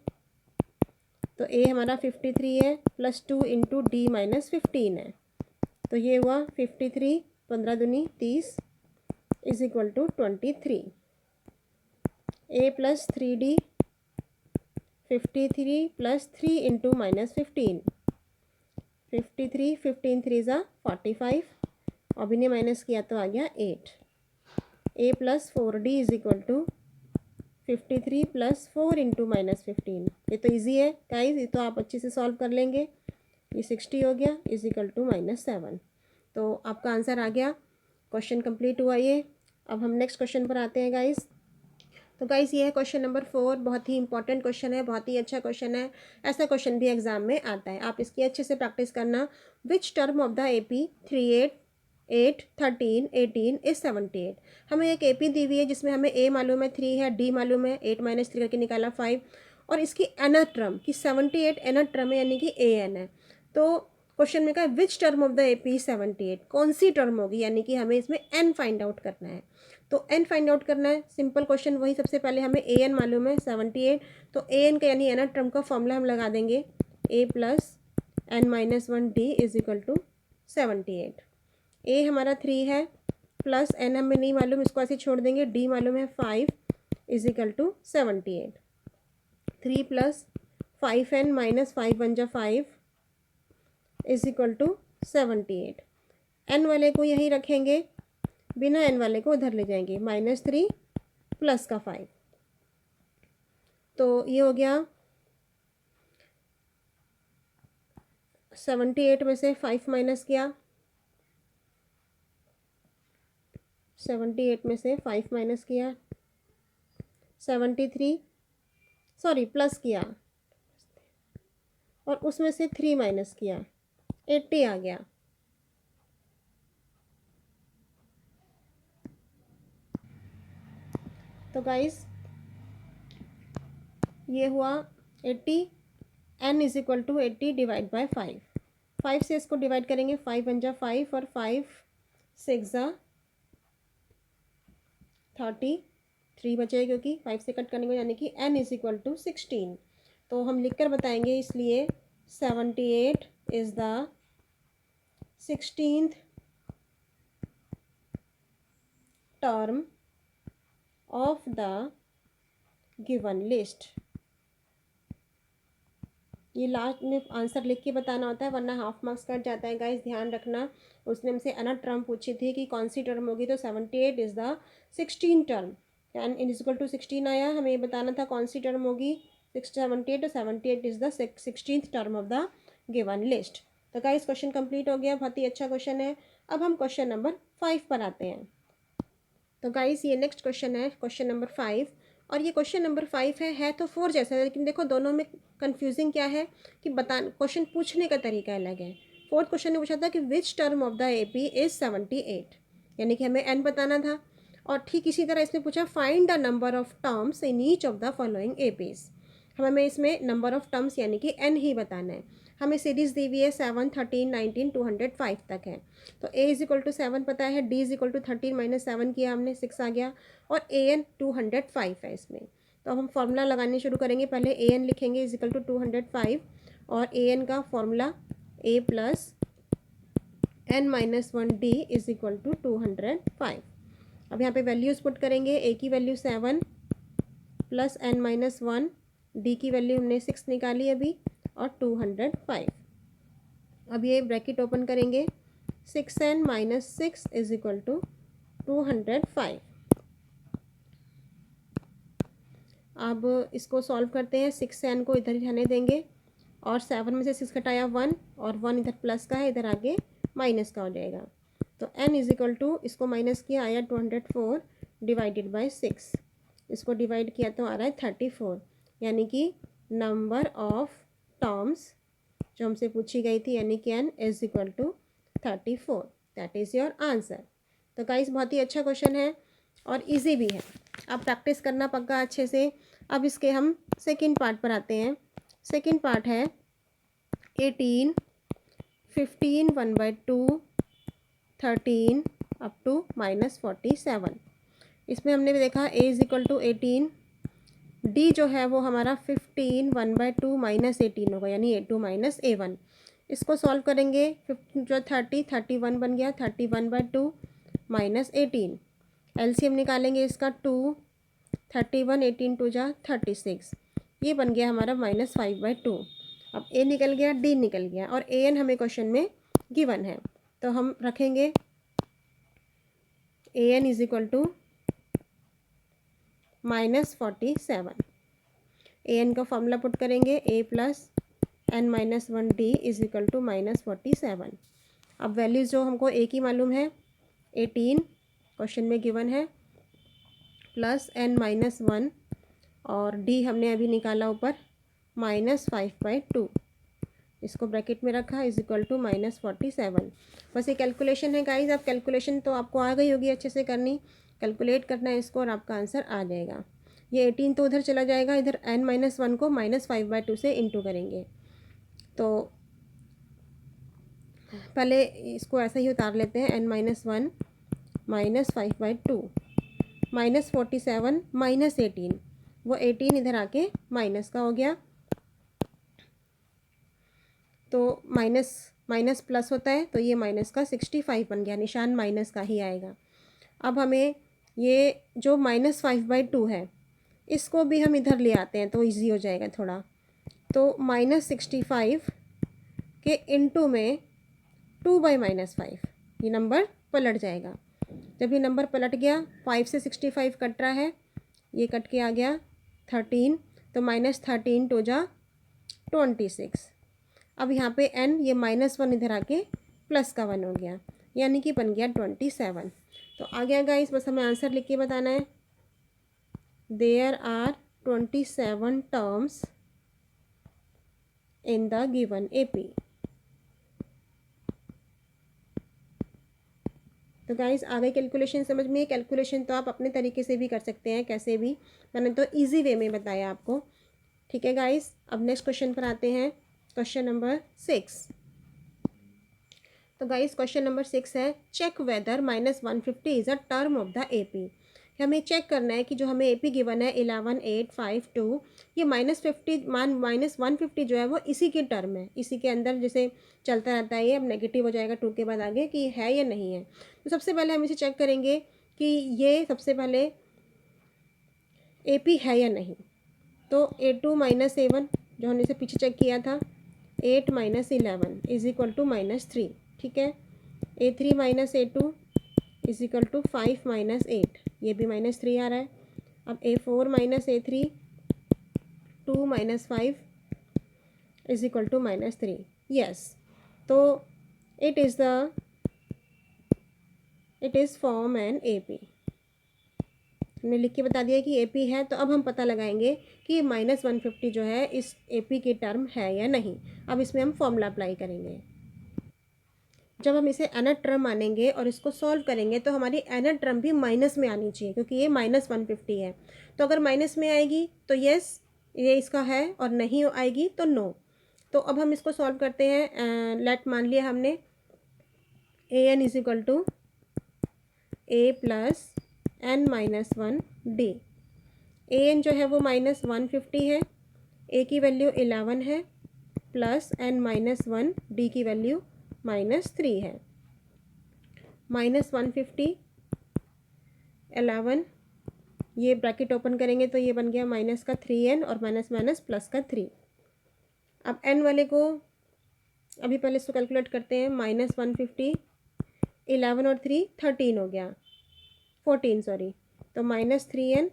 तो a हमारा 53 है, +2 × d - 15 है, तो ये हुआ 53, 15 दूनी 30 = 23। a+3d, 53 + 3 × -15, 53, 15 3 ज़ा 45, अब इन्हें माइनस किया तो आ गया 8। a+4d = 53 + 4 × -15, ये तो इजी है गाइस, ये तो आप अच्छे से सॉल्व कर लेंगे। ये 60 हो गया = -7। तो आपका आंसर आ गया, क्वेश्चन कंप्लीट हुआ ये। अब हम नेक्स्ट क्वेश्चन पर आते हैं गाइस। तो गाइस ये है क्वेश्चन नंबर 4, बहुत ही इंपॉर्टेंट क्वेश्चन है, बहुत ही अच्छा क्वेश्चन है। ऐसा क्वेश्चन भी एग्जाम में आता है, आप इसकी अच्छे से प्रैक्टिस करना। विच term of the AP 38, 8, 13, 18 is 78। हमें एक AP दी हुई है जिसमें हमें A मालूम है 3 है, D मालूम है 8 - 3 करके निकाला 5, और इसकी एनर टर्म की 78 एनर टर्म है, यानी कि AN है। तो क्वेश्चन में कहा विच टर्म ऑफ द AP 78, कौन सी टर्म होगी, यानी कि हमें इसमें n फाइंड आउट करना है। तो n फाइंड आउट करना है, सिंपल क्वेश्चन वही। सबसे पहले हमें AN मालूम है 78, तो AN का यानी एनर टर्म का फॉर्मूला हम लगा देंगे, A + n - 1d = 78। A हमारा 3 है, प्लस n हमें नहीं मालूम, इसको ऐसे छोड़ देंगे, D मालूम है 5 = 78। 3 + 5n - 5 1 = 5 = 78। n वाले को यहीं रखेंगे, बिना n वाले को उधर ले जाएंगे, -3 प्लस का 5, तो ये हो गया 78 में से 5 माइनस किया, 78 में से 5 माइनस किया, 73, सॉरी प्लस किया, और उसमें से 3 माइनस किया, 80 आ गया। तो गाइस ये हुआ 80, n = 80 डिवाइड बाय 5। 5 से इसको डिवाइड करेंगे, 5 1 = 5 और 5 6 = 33 बचेगा, क्योंकि 5 से कट करने को, यानी कि n = 16। तो हम लिख कर बताएंगे, इसलिए 78 is the 16th term of the given list. ये लास्ट में आंसर लिख के बताना होता है, वरना हाफ मार्क्स कट जाता है गाइस, ध्यान रखना। उसने हमसे अनदर टर्म पूछी थी कि कौन सी टर्म होगी, तो 78 is the 16 term. N equal to 16 आया, हमें ये बताना था कौन सी टर्म होगी 78, तो 78 is the 16th term of the given list. तो गाइस क्वेश्चन कंप्लीट हो गया, बहुत ही अच्छा क्वेश्चन है। अब हम क्वेश्चन नंबर 5 पर आते हैं। तो गाइस ये नेक्स्ट क्वेश्चन है, क्वेश्चन नंबर 5। और ये क्वेश्चन नंबर 5 है तो 4 जैसा है, लेकिन देखो दोनों में कंफ्यूजिंग क्या है कि बता, क्वेश्चन पूछने का तरीका अलग है। फोर्थ क्वेश्चन ने पूछा था कि which term of the AP is 78, यानी कि हमें एन बताना था। और ठीक इसी तरह इसमें पूछा find the number of terms in each of the following APs. हमें इसमें नंबर ऑफ टर्म्स यानी कि एन ही बताना है। हमें सीरीज दी हुई है 7, 13, 19, 205 तक है। तो ए इज इक्वल टू 7 पता है, D is equal to 13 minus 7 किया हमने, 6 आ गया, और ए एन 205 है इसमें। तो अब हम फार्मूला लगाने शुरू करेंगे। पहले ए एन लिखेंगे इज इक्वल टू 205, और ए एन का formula A plus N minus 1 D is equal to 205। अब यहाँ पे वैल्यूज़ पुट करेंगे। ए की value 7 plus N minus 1, D की वैल्यू हमने 6 निकाली अभी, और 205। अब ये ब्रैकेट ओपन करेंगे, 6n minus 6 is equal to 205। अब इसको सॉल्व करते हैं। 6n को इधर जाने देंगे, और 7 में से 6 घटाया 1, और 1 इधर प्लस का है, इधर आगे माइनस का हो जाएगा। तो n इज इक्वल टू, इसको माइनस किया आया 204 डिवाइडेड बाई 6, इसको डिवाइड किया तो आ रहा है 34, यानी कि नंबर ऑफ टर्म्स जो हमसे पूछी गई थी, यानी कि n is equal to 34। That is your answer. तो गाइस बहुत ही अच्छा क्वेश्चन है और इजी भी है, आप प्रैक्टिस करना पक्का अच्छे से। अब इसके हम सेकंड पार्ट पर आते हैं। सेकंड पार्ट है 18, 15, 1/2, 13 अप टू -47। इसमें हमने भी देखा a is equal to 18, D जो है वो हमारा 15 1/2 माइनस 18 होगा, यानी a2 माइनस a1। इसको सॉल्व करेंगे, 15 जो 31 बन गया, 31/2 माइनस 18। एलसीएम निकालेंगे इसका 2, 31, 18 टू जा 36, ये बन गया हमारा -5/2। अब ए निकल गया, डी निकल गया, और ए एन हमें क्वेश्चन में गिवन है, तो हम रखेंगे A N is equal to -47। A N का फॉर्मूला पुट करेंगे, A plus N minus 1 D is equal to -47। अब वैल्यूज़ जो हमको ए की मालूम है 18 क्वेश्चन में गिवन है, प्लस एन माइनस 1, और डी हमने अभी निकाला ऊपर -5/2, इसको ब्रैकेट में रखा इज इक्वल टू -47। बस ये कैलकुलेशन है गाइज। अब कैलकुलेशन तो आपको आ गई होगी अच्छे से करनी, कैलकुलेट करना है इसको और आपका आंसर आ जाएगा। ये 18 तो उधर चला जाएगा, इधर n माइनस 1 को -5/2 से इंटू करेंगे। तो पहले इसको ऐसा ही उतार लेते हैं, n माइनस 1 -5/2 -47 -18, वो 18 इधर आके माइनस का हो गया, तो माइनस माइनस प्लस होता है, तो ये माइनस का 65 बन गया, निशान माइनस का ही आएगा। अब हमें ये जो -5/2 है, इसको भी हम इधर ले आते हैं तो इजी हो जाएगा थोड़ा। तो -65 के इनटू में 2/-5, ये नंबर पलट जाएगा। जब ये नंबर पलट गया, 5 से 65 कट रहा है, ये कट के आ गया 13, तो -13 टू जा 26। अब यहाँ पे n, ये -1 इधर आके प्लस का 1 हो गया, यानी कि बन गया 27। तो आ गया गाइस, बस हमें आंसर लिख के बताना है। There are 27 terms in the given AP. तो गाइस आ गई कैलकुलेशन समझ में। कैलकुलेशन तो आप अपने तरीके से भी कर सकते हैं, कैसे भी, मैंने तो इजी वे में बताया आपको। ठीक है गाइस, अब नेक्स्ट क्वेश्चन पर आते हैं, क्वेश्चन नंबर 6। तो गाइस क्वेश्चन नंबर 6 है, check whether -150 is a term of the AP. हमें चेक करना है कि जो हमें एपी गिवन है 11, 8, 5, 2, ये -150 जो है वो इसी की टर्म है, इसी के अंदर जैसे चलता रहता है ये। अब नेगेटिव हो जाएगा 2 के बाद आगे कि है या नहीं है। तो सबसे पहले हम इसे चेक करेंगे कि ये सबसे पहले एपी है या नहीं। तो A2 - A1 जो हमने इसे पीछे चेक किया था, 8 माइनस 11 इज इक्वल टू -3, ठीक है। A3 minus A2 is equal to 5 minus 8, ये भी -3 आ रहा है। अब A4 minus A3, 2 minus 5 is equal to -3, yes. तो it is form an AP। हमने लिख के बता दिया कि AP है, तो अब हम पता लगाएंगे कि -150 जो है इस AP की टर्म है या नहीं। अब इसमें हम फॉर्मूला अप्लाई करेंगे। जब हम इसे nth टर्म मानेंगे और इसको सॉल्व करेंगे तो हमारी nth टर्म भी माइनस में आनी चाहिए, क्योंकि ये -150 है। तो अगर माइनस में आएगी तो यस ये इसका है, और नहीं आएगी तो नो। तो अब हम इसको सॉल्व करते हैं। लेट मान लिया हमने an is equal to a plus n minus 1 d। an जो है वो -150 है, a की वैल्यू 11 है, प्लस n माइनस 1 d की वैल्यू -3 है। -150 11, ये ब्रैकेट ओपन करेंगे तो ये बन गया माइनस का 3n और माइनस माइनस प्लस का 3। अब n वाले को अभी पहले इसको कैलकुलेट करते हैं। -150 11 और 3 13 हो गया, 14 सॉरी, तो -3n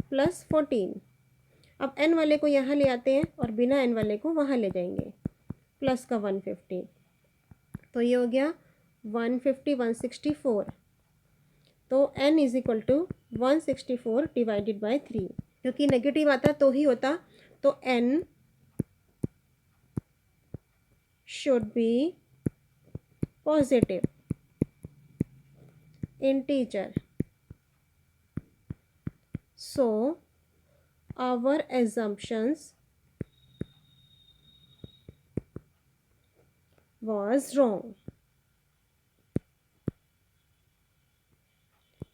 प्लस 14। अब n वाले को यहाँ ले आते हैं और बिना n वाले को वहाँ ले जाएंगे, प्लस का 150, तो ये हो गया 150 164। तो n is equal to 164 divided by 3, क्योंकि नेगेटिव आता तो ही होता, तो n should be positive integer. So our assumptions was wrong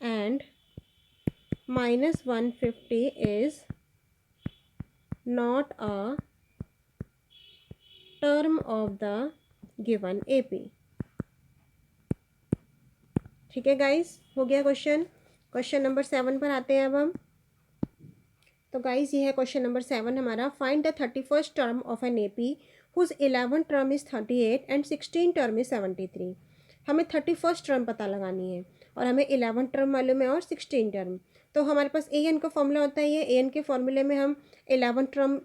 and -150 is not a term of the given AP। ठीक है गाइस, हो गया क्वेश्चन नंबर 7 पर आते हैं अब हम। तो गाइस ये है क्वेश्चन नंबर 7 हमारा। Find the 31st term of an AP whose 11 term is 38 and 16 term is 73। हमें 31st टर्म पता लगानी है और हमें 11 टर्म मालूम है और 16 टर्म। तो हमारे पास an का फॉर्मूला होता है, ये an के फॉर्मूले में हम 11 टर्म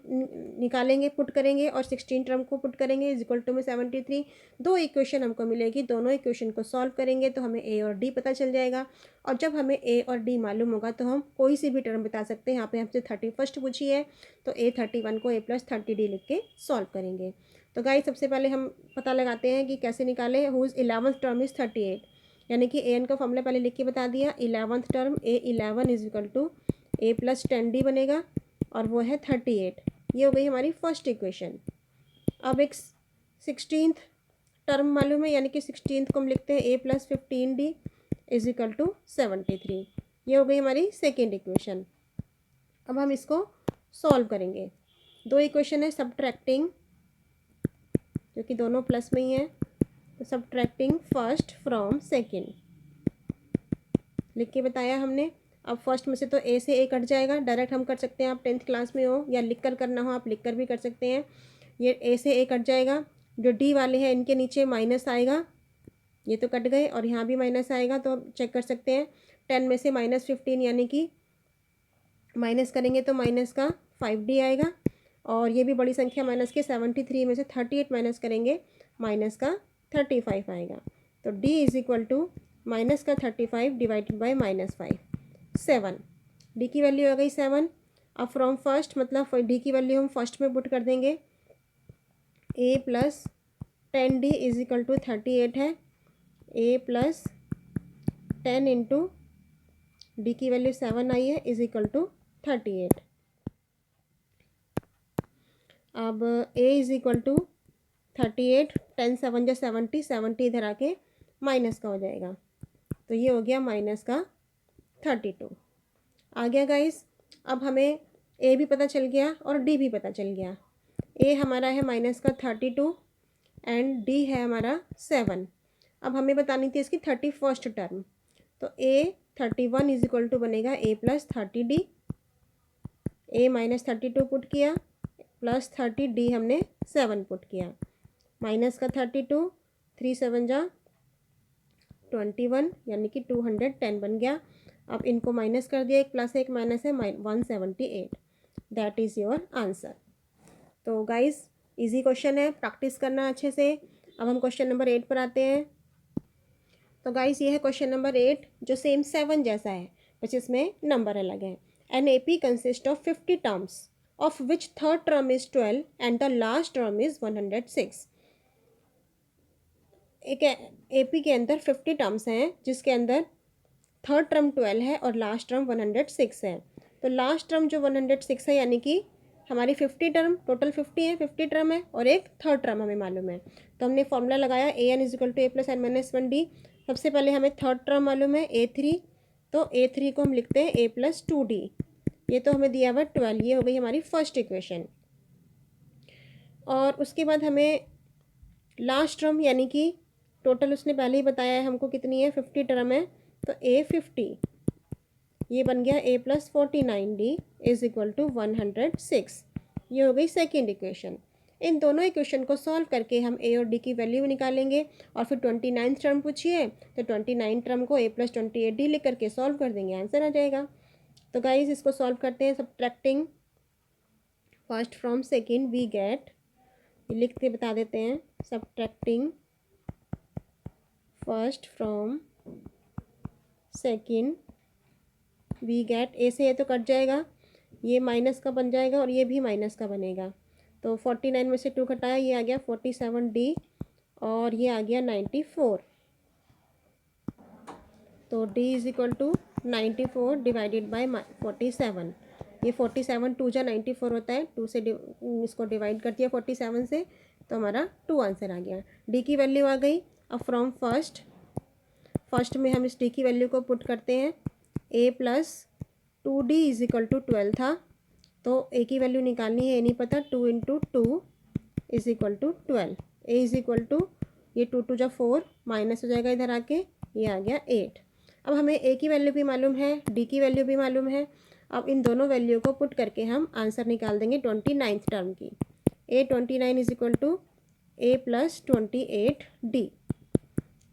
निकालेंगे, पुट करेंगे, और 16 टर्म को पुट करेंगे, इज इक्वल टू में 73। दो इक्वेशन हमको मिलेगी, दोनों इक्वेशन को सॉल्व करेंगे तो हमें a और d पता चल जाएगा। और जब हमें a और d मालूम होगा तो हम कोई सी भी टर्म बता सकते हैं। यहाँ पे हमसे 31st पूछी है तो a31 को a प्लस 30d लिख के सॉल्व करेंगे। तो गाइस सबसे पहले हम पता लगाते हैं कि कैसे निकालें। हुज 11th टर्म इज़ 38, यानी कि an का फॉर्मूला पहले लिख के बता दिया। 11th term a11 is equal to a plus 10d बनेगा, और वो है 38। ये हो गई हमारी फर्स्ट इक्वेशन। अब एक 16th टर्म मालूम है, यानी कि 16th को हम लिखते हैं a plus 15d is equal to 73। ये हो गई हमारी सेकेंड इक्वेशन। अब हम इसको सॉल्व करेंगे। दो इक्वेशन है, सब्ट्रैक्टिंग, जो कि दोनों प्लस में ही है, तो सब्ट्रैक्टिंग फर्स्ट फ्रॉम सेकेंड लिख के बताया हमने। अब फर्स्ट में से तो a से a कट जाएगा, डायरेक्ट हम कर सकते हैं। आप 10th क्लास में हो या लिख कर करना हो आप लिख कर भी कर सकते हैं। ये a से a कट जाएगा, जो d वाले हैं इनके नीचे माइनस आएगा, ये तो कट गए, और यहाँ भी माइनस आएगा, तो हम चेक कर सकते हैं। 10 में से -15 यानी कि माइनस करेंगे तो माइनस का 5d आएगा, और ये भी बड़ी संख्या माइनस के 73 में से 38 माइनस करेंगे, माइनस का 35 आएगा। तो d is equal to minus का 35 डिवाइडेड बाई -5, 7। d की वैल्यू आ गई 7। अब फ्रॉम फर्स्ट मतलब d की वैल्यू हम फर्स्ट में पुट कर देंगे। a plus 10d is equal to 38 है, a प्लस 10 इंटू d की वैल्यू 7 आई है इज इक्वल टू 38। अब a इज इक्वल टू 38, 10 7 जो 70, 70 इधर आके माइनस का हो जाएगा, तो ये हो गया माइनस का 32 आ गया गाइस। अब हमें a भी पता चल गया और d भी पता चल गया। a हमारा है माइनस का 32 एंड d है हमारा 7। अब हमें बतानी थी इसकी 31st टर्म, तो a31 इज इक्वल टू बनेगा a plus 30d। a -32 put किया, प्लस 30, डी हमने 7 पुट किया, माइनस का 32, 3 7 जा 21 यानी कि 210 बन गया। अब इनको माइनस कर दिया, एक प्लस एक माइनस है, 178, दैट इज़ योर आंसर। तो गाइस इजी क्वेश्चन है, प्रैक्टिस करना अच्छे से। अब हम क्वेश्चन नंबर 8 पर आते हैं। तो गाइस ये है क्वेश्चन नंबर 8 जो सेम 7 जैसा है, बस इसमें नंबर अलग है। An A P consist of 50 terms of which third term is 12 and the last term is 106। एक ए पी के अंदर 50 टर्म्स हैं जिसके अंदर थर्ड टर्म 12 है और लास्ट टर्म 106 है। तो लास्ट टर्म जो 106 है यानी कि हमारी 50 टर्म, टोटल 50 है, 50 टर्म है और एक थर्ड टर्म हमें मालूम है। तो हमने फॉर्मूला लगाया A N is equal to A plus N minus 1 D. सबसे पहले हमें थर्ड टर्म मालूम है A3, तो A3 को हम लिखते हैं A प्लस 2D। ये तो हमें दिया हुआ 12, ये हो गई हमारी फर्स्ट इक्वेशन। और उसके बाद हमें लास्ट टर्म यानी कि टोटल उसने पहले ही बताया है हमको कितनी है, 50 टर्म है, तो A50 ये बन गया A plus 49D is equal to 106। ये हो गई सेकेंड इक्वेशन। इन दोनों इक्वेशन को सॉल्व करके हम A और D की वैल्यू निकालेंगे और फिर 29 टर्म पूछिए तो 29 टर्म को A प्लस 28D लिख करके सॉल्व कर देंगे, आंसर आ जाएगा। तो गाइज इसको सॉल्व करते हैं। Subtracting first from second we get, लिख के बता देते हैं, subtracting first from second we get, A से ये तो कट जाएगा, ये माइनस का बन जाएगा और ये भी माइनस का बनेगा। तो 49 में से 2 घटाया, ये आ गया 47D और ये आ गया 94। तो D is equal to 94 divided by 47। ये 47 2 जा 94 होता है, 2 से इसको डिवाइड कर दिया 47 से, तो हमारा 2 आंसर आ गया। D की वैल्यू आ गई। अब फ्रॉम फर्स्ट में हम इस D की वैल्यू को पुट करते हैं। A plus 2D is equal to 12 था, तो A की वैल्यू निकालनी है, ये नहीं पता, 2 into 2 is equal to 12। A is equal to, ये 2 2 जा 4 माइनस हो जाएगा इधर आके, ये आ गया 8। अब हमें A की वैल्यू भी मालूम है, D की वैल्यू भी मालूम है। अब इन दोनों वैल्यू को पुट करके हम आंसर निकाल देंगे 29th टर्म की। A29 is equal to A plus 28D।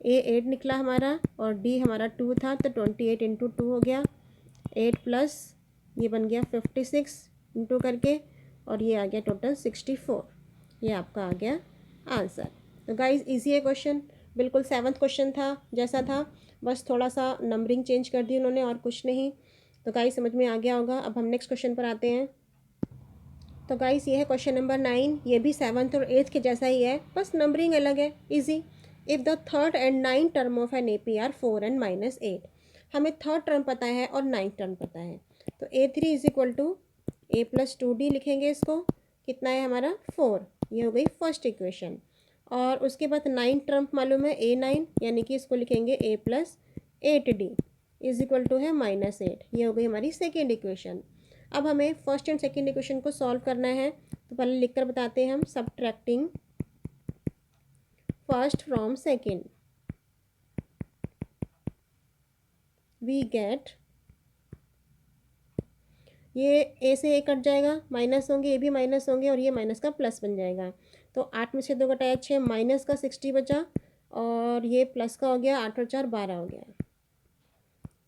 A 8 निकला हमारा और D हमारा 2 था, तो 28 इंटू 2 हो गया 8 प्लस ये बन गया 56 इंटू करके और ये आ गया टोटल 64। ये आपका आ गया आंसर। तो गाइज इजी है क्वेश्चन, बिल्कुल 7th क्वेश्चन था जैसा था, बस थोड़ा सा नंबरिंग चेंज कर दी उन्होंने और कुछ नहीं। तो गाइज समझ में आ गया होगा। अब हम नेक्स्ट क्वेश्चन पर आते हैं। तो गाइज ये है क्वेश्चन नंबर 9, ये भी 7th और 8th के जैसा ही है, बस नंबरिंग अलग है, easy. If the third and 9th term of an AP are 4 and -8, हमें थर्ड टर्म पता है और 9th टर्म पता है, तो A3 is equal to A plus 2D लिखेंगे इसको, कितना है हमारा 4, ये हो गई फर्स्ट इक्वेशन। और उसके बाद 9th टर्म मालूम है A9, यानी कि इसको लिखेंगे A plus 8D is equal to है -8, ये हो गई हमारी सेकेंड इक्वेशन। अब हमें फर्स्ट एंड सेकेंड इक्वेशन को सॉल्व करना है, तो पहले लिखकर बताते हैं हम, subtracting first from second we get, ये A से A कट जाएगा, माइनस होंगे, ये भी माइनस होंगे और ये माइनस का प्लस बन जाएगा। तो 8 में से 2 घटाया 6, माइनस का 60 बचा और ये प्लस का हो गया, 8 और 4 12 हो गया।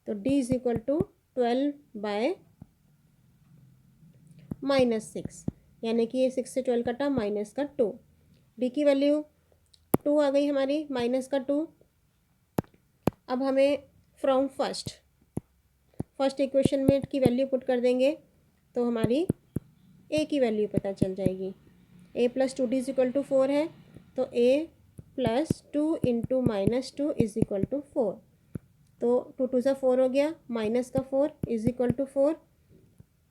तो D is equal to 12 by -6, यानी कि ये 6 से 12 कटा, माइनस का 2। D की वैल्यू 2 आ गई हमारी, माइनस का 2। अब हमें फ्रॉम फर्स्ट इक्वेशन में की वैल्यू पुट कर देंगे तो हमारी A की वैल्यू पता चल जाएगी। A plus 2D is equal to 4 है, तो A plus 2 into -2 is equal to 4। तो 2 2 सा 4 हो गया, माइनस का 4 इज इक्वल टू 4,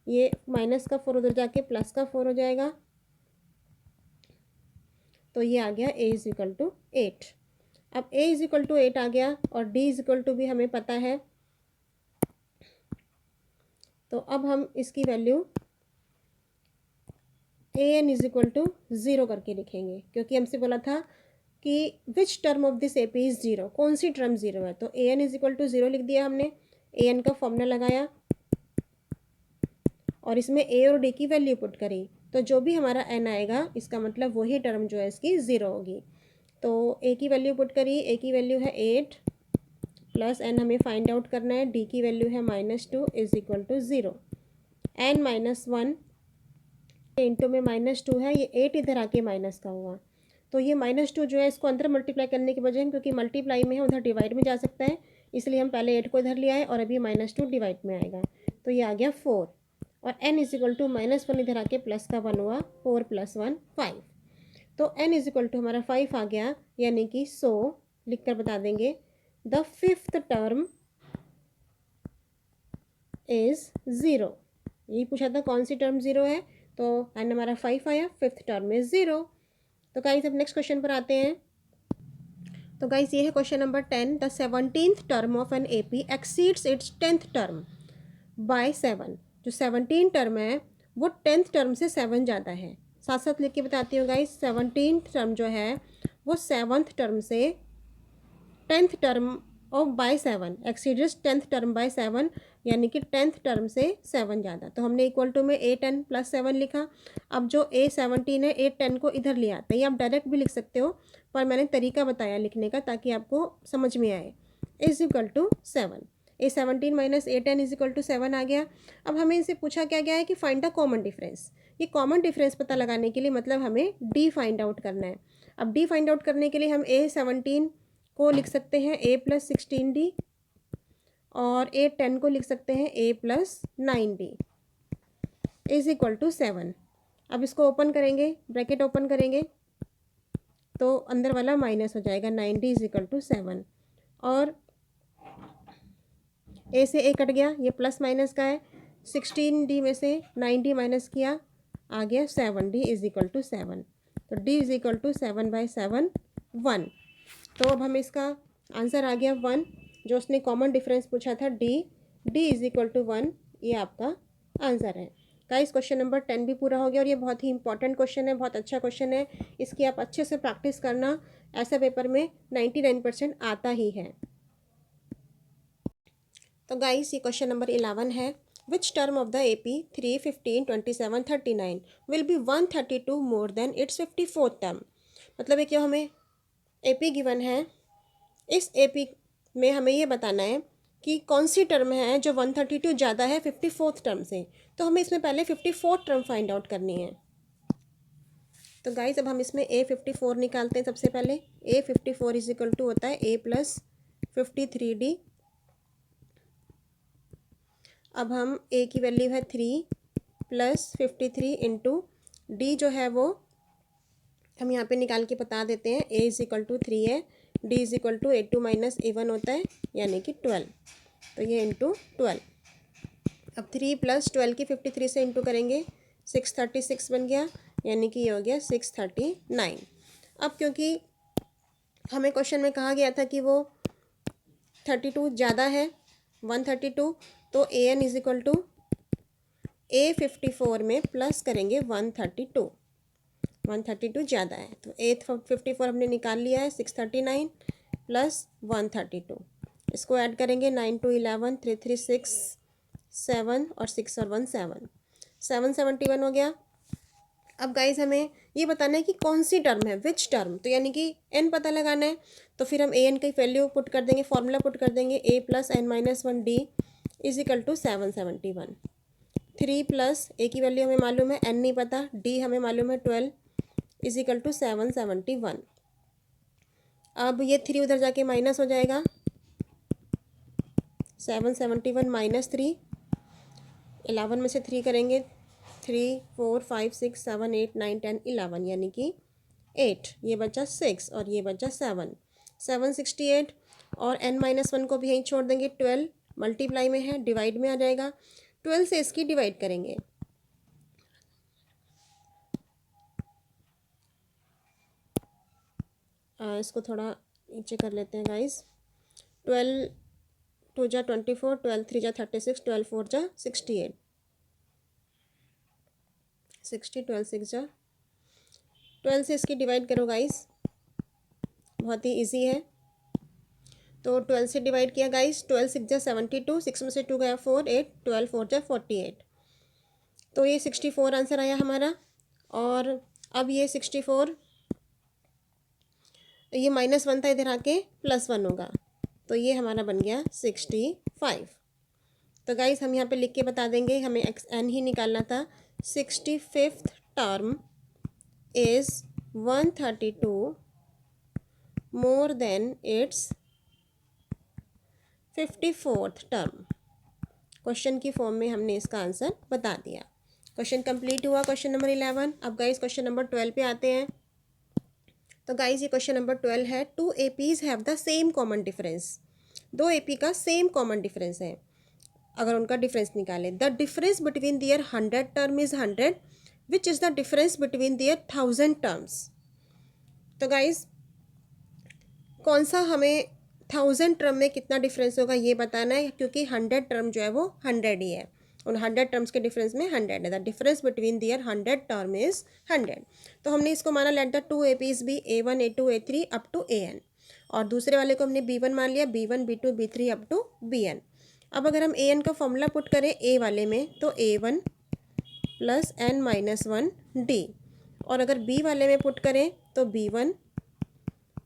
ये माइनस का 4 उधर जाके प्लस का 4 हो जाएगा, तो ये आ गया A इज इक्वल टू 8। अब A इज इक्वल टू 8 आ गया और D इज इक्वल टू भी हमें पता है, तो अब हम इसकी value AN is equal to 0 करके लिखेंगे, क्योंकि हमसे बोला था कि which term of this AP is 0, कौन सी टर्म 0 है, तो AN इज इक्वल टू 0 लिख दिया हमने। AN का फॉर्मूला लगाया और इसमें A और D की वैल्यू पुट करी, तो जो भी हमारा n आएगा इसका मतलब वही टर्म जो है इसकी 0 होगी। तो a की वैल्यू पुट करिए, a की वैल्यू है 8 प्लस n हमें फाइंड आउट करना है, d की वैल्यू है -2 is equal to 0। n -1 into में -2 है, ये 8 इधर आके माइनस का हुआ, तो ये -2 जो है इसको अंदर मल्टीप्लाई करने के बजाय, क्योंकि मल्टीप्लाई में है उधर डिवाइड में जा सकता है, इसलिए हम पहले 8 को इधर ले आए और अभी -2 डिवाइड में आएगा, तो ये आ गया 4 और n इज इक्वल टू -1 इधर आके प्लस का 1 हुआ, 4 + 1 5। तो n इज इक्वल टू हमारा 5 आ गया, यानी कि सो लिख कर बता देंगे द फिफ्थ टर्म इज 0। यही पूछा था कौन सी टर्म 0 है, तो n हमारा 5 आया, फिफ्थ टर्म इज 0। तो गाइस अब नेक्स्ट क्वेश्चन पर आते हैं। तो गाइस ये है question number 10, the 17th term of an AP exceeds its 10th term by 7। जो 17 टर्म है वो 10th टर्म से 7 ज़्यादा है। साथ साथ लिख के बताती हूँ गाइस, 17th टर्म जो है वो 7th टर्म से 10th term of by 7 exceeds 10th term by 7, यानी कि 10th टर्म से 7 ज़्यादा। तो हमने इक्वल टू में a 10 + 7 लिखा। अब जो a 17 है, a 10 को इधर ले आते हैं, आप डायरेक्ट भी लिख सकते हो, पर मैंने तरीका बताया लिखने का ताकि आपको समझ में आए। Is equal to 7, a 17 minus a 10 is equal to 7 आ गया। अब हमें इनसे पूछा क्या गया है कि फाइंड द कॉमन डिफरेंस। ये कॉमन डिफरेंस पता लगाने के लिए मतलब हमें d फाइंड आउट करना है। अब d फाइंड आउट करने के लिए हम a 17 को लिख सकते हैं a + 16d और a 10 को लिख सकते हैं a + 9d is equal to 7। अब इसको ओपन करेंगे, ब्रैकेट ओपन करेंगे तो अंदर वाला माइनस हो जाएगा, 9d इज इक्वल टू 7 और a से a कट गया, ये प्लस माइनस का है, 16d में से 9d माइनस किया, आ गया 7d इज इक्वल टू 7। तो d इज इक्वल टू 7/7 1। तो अब हमें इसका आंसर आ गया 1, जो उसने कॉमन डिफरेंस पूछा था d इज इक्वल टू 1, ये आपका आंसर है। गाइस क्वेश्चन नंबर 10 भी पूरा हो गया और ये बहुत ही इंपॉर्टेंट क्वेश्चन है, बहुत अच्छा क्वेश्चन है, इसकी आप अच्छे से प्रैक्टिस करना, ऐसा पेपर में 99% आता ही है। तो गाइस ये क्वेश्चन नंबर 11 है, विच term of the AP 3, 15, 27, 39 will be 132 more than it's 54th term. मतलब है कि हमें AP गिवन है, इस AP में हमें ये बताना है कि कौन सी टर्म है जो 132 ज़्यादा है 54th टर्म से। तो हमें इसमें पहले 54th टर्म फाइंड आउट करनी है। तो गाइस अब हम इसमें A54 निकालते हैं। सबसे पहले A54 इज इक्वल टू होता है A + 53D। अब हम a की वैल्यू है 3 + 53 इंटू डी जो है वो हम यहाँ पे निकाल के बता देते हैं। a इज इक्वल टू 3 है, d is equal to A2 - A1 होता है, यानी कि 12। तो ये इंटू 12। अब 3 + 12 की 53 से इंटू करेंगे, 636 बन गया, यानी कि ये हो गया 639। अब क्योंकि हमें क्वेश्चन में कहा गया था कि वो 32 ज़्यादा है 132, तो an is equal to A54 में प्लस करेंगे 132 ज़्यादा है, तो A54 हमने निकाल लिया है, 639 + 132। इसको ऐड करेंगे, 9 2 11, 3 3 6 7 और 6 और 1 7, 771 हो गया। अब गाइज हमें ये बताना है कि कौन सी टर्म है, विच टर्म, तो यानी कि n पता लगाना है। तो फिर हम an की वैल्यू पुट कर देंगे, फॉर्मूला पुट कर देंगे, a + n - 1d is equal to 771। 3 + a की वैल्यू हमें मालूम है, n नहीं पता, d हमें मालूम है 12 इज इक्वल टू 771। अब ये 3 उधर जाके माइनस हो जाएगा, 771 - 3, 11 में से 3 करेंगे, 3 4 5 6 7 8 9 10 11, यानी कि 8, ये बचा 6 और ये बचा 7, 768। और n - 1 को भी यहीं छोड़ देंगे, 12 मल्टीप्लाई में है, डिवाइड में आ जाएगा, 12 से इसकी डिवाइड करेंगे, इसको थोड़ा नीचे कर लेते हैं गाइस। 12 2 जा 24, 12 3 जा 36, 12 4 जा 68, 60, 12 6 जा 12 से इसकी डिवाइड करो गाइस, बहुत ही इजी है। तो 12 से डिवाइड किया गाइस, 12 6 जा 72, 6 में से 2 गया 4 8, 12 4 जा 48, तो ये 64 आंसर आया हमारा। और अब ये 64, ये -1 था, इधर आके +1 होगा, तो ये हमारा बन गया 65। तो गाइस हम यहाँ पे लिख के बता देंगे, हमें xn ही निकालना था। 65th term is 132 more than it's 54th term. Question की फॉर्म में हमने इसका आंसर बता दिया। क्वेश्चन कंप्लीट हुआ, क्वेश्चन नंबर 11। अब गाइस क्वेश्चन नंबर 12 पे आते हैं। तो गाइस ये क्वेश्चन नंबर 12 है, 2 APs have the same common difference. 2 AP का सेम कॉमन डिफरेंस है, अगर उनका डिफरेंस निकाले। The difference between their 100 term is 100, which is the difference between their 1000 terms. तो गाइस कौन सा हमें 1000 टर्म में कितना डिफरेंस होगा ये बताना है, क्योंकि 100 टर्म जो है वो 100 ही है, उन 100 टर्म्स के डिफरेंस में 100 है। The difference between their 100 term is 100। तो हमने इसको माना let the 2 APs be A1 A2 A3 up to AN, और दूसरे वाले को हमने B1 मान लिया, B1 B2 B3 up to BN। अब अगर हम AN का फॉर्मूला पुट करें A वाले में, तो A1 प्लस n-1 D, और अगर B वाले में पुट करें तो B1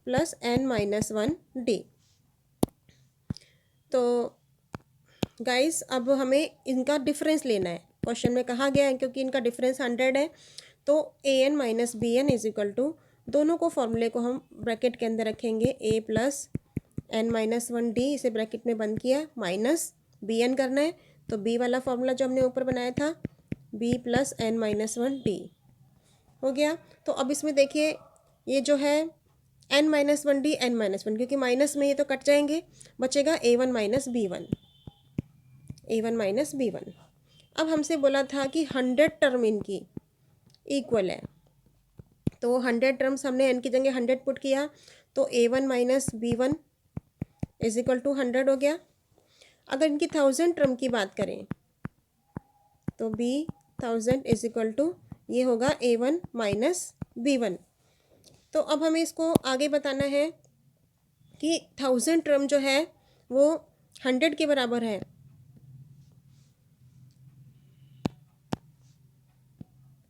प्लस n-1 D। तो गाइस अब हमें इनका डिफरेंस लेना है, क्वेश्चन में कहा गया है, क्योंकि इनका डिफरेंस 100 है, तो AN minus BN is equal to, दोनों को फॉर्मूले को हम ब्रैकेट के अंदर रखेंगे, A प्लस n-1 D, इसे ब्रैकेट में बंद किया, माइनस BN करना है, तो B वाला फॉर्मूला जो हमने ऊपर बनाया था, B प्लस n-1 D हो गया। तो अब इसमें देखिए ये जो है n-1 D n-1, क्योंकि माइनस में ये तो कट जाएंगे, बचेगा A1 minus B1, A1 minus B1। अब हमसे बोला था कि 100 टर्म इनकी इक्वल है, तो 100 टर्म्स हमने n की जगह 100 पुट किया, तो A1 minus B1 is equal to 100 हो गया। अगर इनकी 1000 टर्म की बात करें तो B1000 इज इक्वल टू, ये होगा A1 माइनस B1। तो अब हमें इसको आगे बताना है कि 1000 टर्म जो है वो 100 के बराबर है,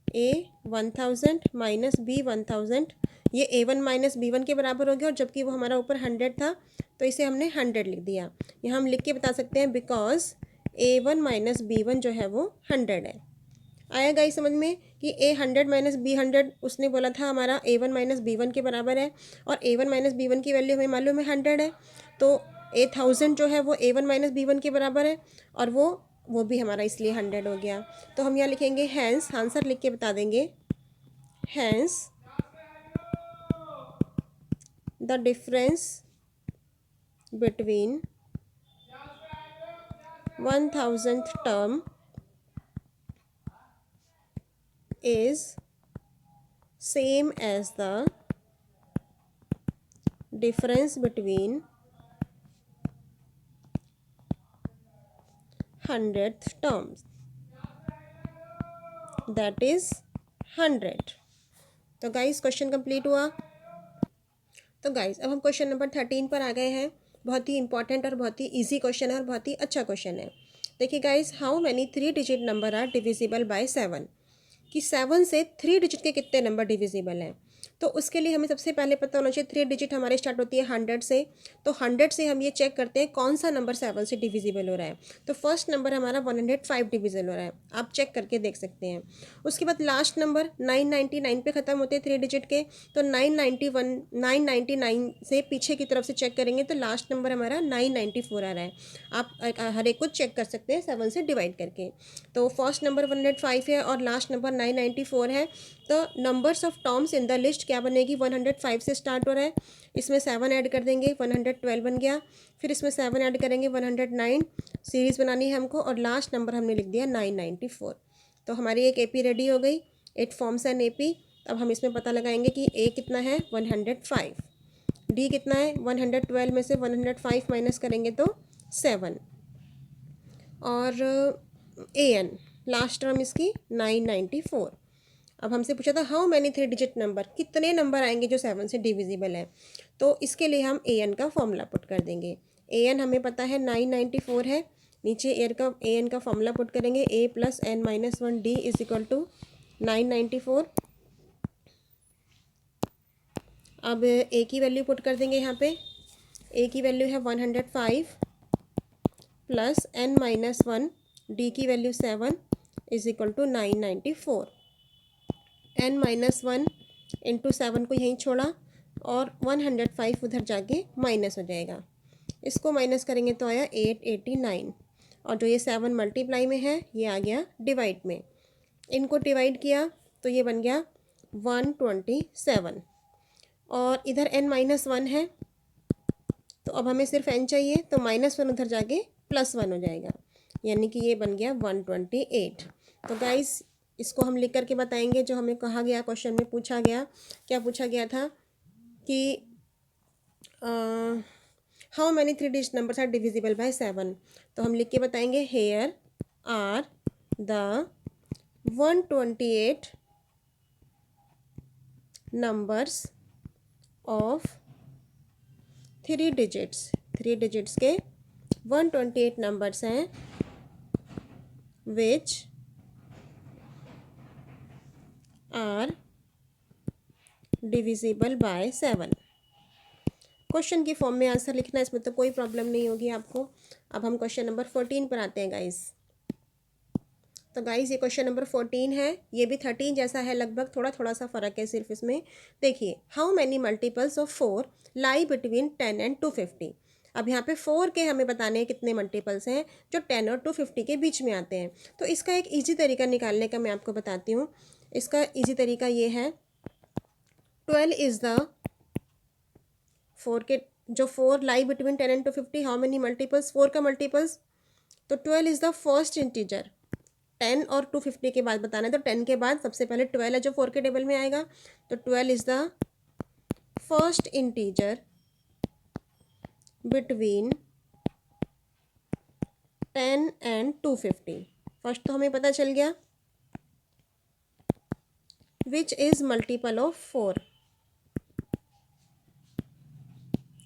A1000 माइनस B1000, ये A1 माइनस B1 के बराबर हो गया, और जबकि वो हमारा ऊपर 100 था तो इसे हमने 100 लिख दिया। यहाँ हम लिख के बता सकते हैं बिकॉज A1 माइनस B1 जो है वो 100 है। आया गाइस समझ में कि A100 माइनस B100 उसने बोला था हमारा A1 माइनस B1 के बराबर है, और A1 माइनस B1 की वैल्यू हमें मालूम है 100 है, तो A1000 जो है वो A1 माइनस B1 के बराबर है, और वो भी हमारा इसलिए 100 हो गया। तो हम यहाँ लिखेंगे हैंस, आंसर लिख के बता देंगे, hence the difference between 1000th term is same as the difference between 100th terms, that is 100। तो गाइस क्वेश्चन कंप्लीट हुआ। तो गाइस अब हम क्वेश्चन नंबर 13 पर आ गए हैं। बहुत ही इंपॉर्टेंट और बहुत ही इजी क्वेश्चन है, और बहुत ही अच्छा क्वेश्चन है। देखिए guys, how many 3 digit number are divisible by 7, कि 7 से 3 डिजिट के कितने नंबर डिविजिबल हैं। तो उसके लिए हमें सबसे पहले पता होना चाहिए 3 डिजिट हमारे स्टार्ट होती है 100 से, तो 100 से हम ये चेक करते हैं कौन सा नंबर 7 से डिविजिबल हो रहा है। तो फर्स्ट नंबर हमारा 105 डिविजिबल हो रहा है, आप चेक करके देख सकते हैं। उसके बाद लास्ट नंबर 999 पे ख़त्म होते हैं 3 डिजिट के, तो 999 से पीछे की तरफ से चेक करेंगे तो लास्ट नंबर हमारा 994 आ रहा है। आप हर एक को चेक कर सकते हैं 7 से डिवाइड करके। तो फर्स्ट नंबर 105 है और लास्ट नंबर 994 है। तो numbers of terms in the list क्या बनेगी, 105 से स्टार्ट हो रहा है, इसमें 7 ऐड कर देंगे 112 बन गया, फिर इसमें 7 ऐड करेंगे 109, सीरीज़ बनानी है हमको, और लास्ट नंबर हमने लिख दिया 994। तो हमारी एक AP रेडी हो गई, इट फॉर्म्स एन AP। अब हम इसमें पता लगाएंगे कि A कितना है 105, D कितना है 112 में से 105 माइनस करेंगे तो 7, और AN लास्ट टर्म इसकी 994। अब हमसे पूछा था हाउ मैनी 3 डिजिट नंबर, कितने नंबर आएंगे जो 7 से डिविजिबल है। तो इसके लिए हम AN का फॉर्मूला पुट कर देंगे। AN हमें पता है 994 है, नीचे AN का फॉर्मूला पुट करेंगे, A plus n-1 D is equal to 994। अब ए की वैल्यू पुट कर देंगे यहाँ पे। ए की वैल्यू है 105 प्लस n माइनस 1, डी की value 7 is equal to 994। n minus 1 into 7 को यहीं छोड़ा और 105 उधर जाके माइनस हो जाएगा। इसको माइनस करेंगे तो आया 889, और जो ये 7 मल्टीप्लाई में है ये आ गया डिवाइड में। इनको डिवाइड किया तो ये बन गया 127, और इधर n माइनस 1 है तो अब हमें सिर्फ n चाहिए, तो -1 उधर जाके +1 हो जाएगा, यानी कि ये बन गया 128। तो गाइस इसको हम लिख करके बताएंगे जो हमें कहा गया, क्वेश्चन में पूछा गया। क्या पूछा गया था कि how many 3 digit numbers are divisible by 7। तो हम लिख के बताएंगे here are the 128 numbers of 3 digits. 3 digits के 128 नंबर्स हैं which are divisible by 7। Question की फॉर्म में आंसर लिखना, इसमें तो कोई प्रॉब्लम नहीं होगी आपको। अब हम क्वेश्चन नंबर 14 पर आते हैं गाइस। तो गाइस ये क्वेश्चन नंबर 14 है, ये भी 13 जैसा है लगभग, थोड़ा थोड़ा सा फ़र्क है सिर्फ इसमें। देखिए, how many multiples of 4 lie between 10 and 250। अब यहाँ पे 4 के हमें बताने हैं कितने मल्टीपल्स हैं जो 10 और 250 के बीच में आते हैं। तो इसका एक ईजी तरीका निकालने का मैं आपको बताती हूँ। इसका ईजी तरीका ये है, 12 इज़ द 4 के जो 4 lie between 10 and 250, how many multiples, 4 का मल्टीपल्स। तो 12 इज़ द फर्स्ट इंटीजर। 10 और 250 के बाद बताना है, तो 10 के बाद सबसे पहले 12 है जो 4 के टेबल में आएगा। तो 12 is the first integer between 10 and 250। First तो हमें पता चल गया, विच इज़ मल्टीपल ऑफ 4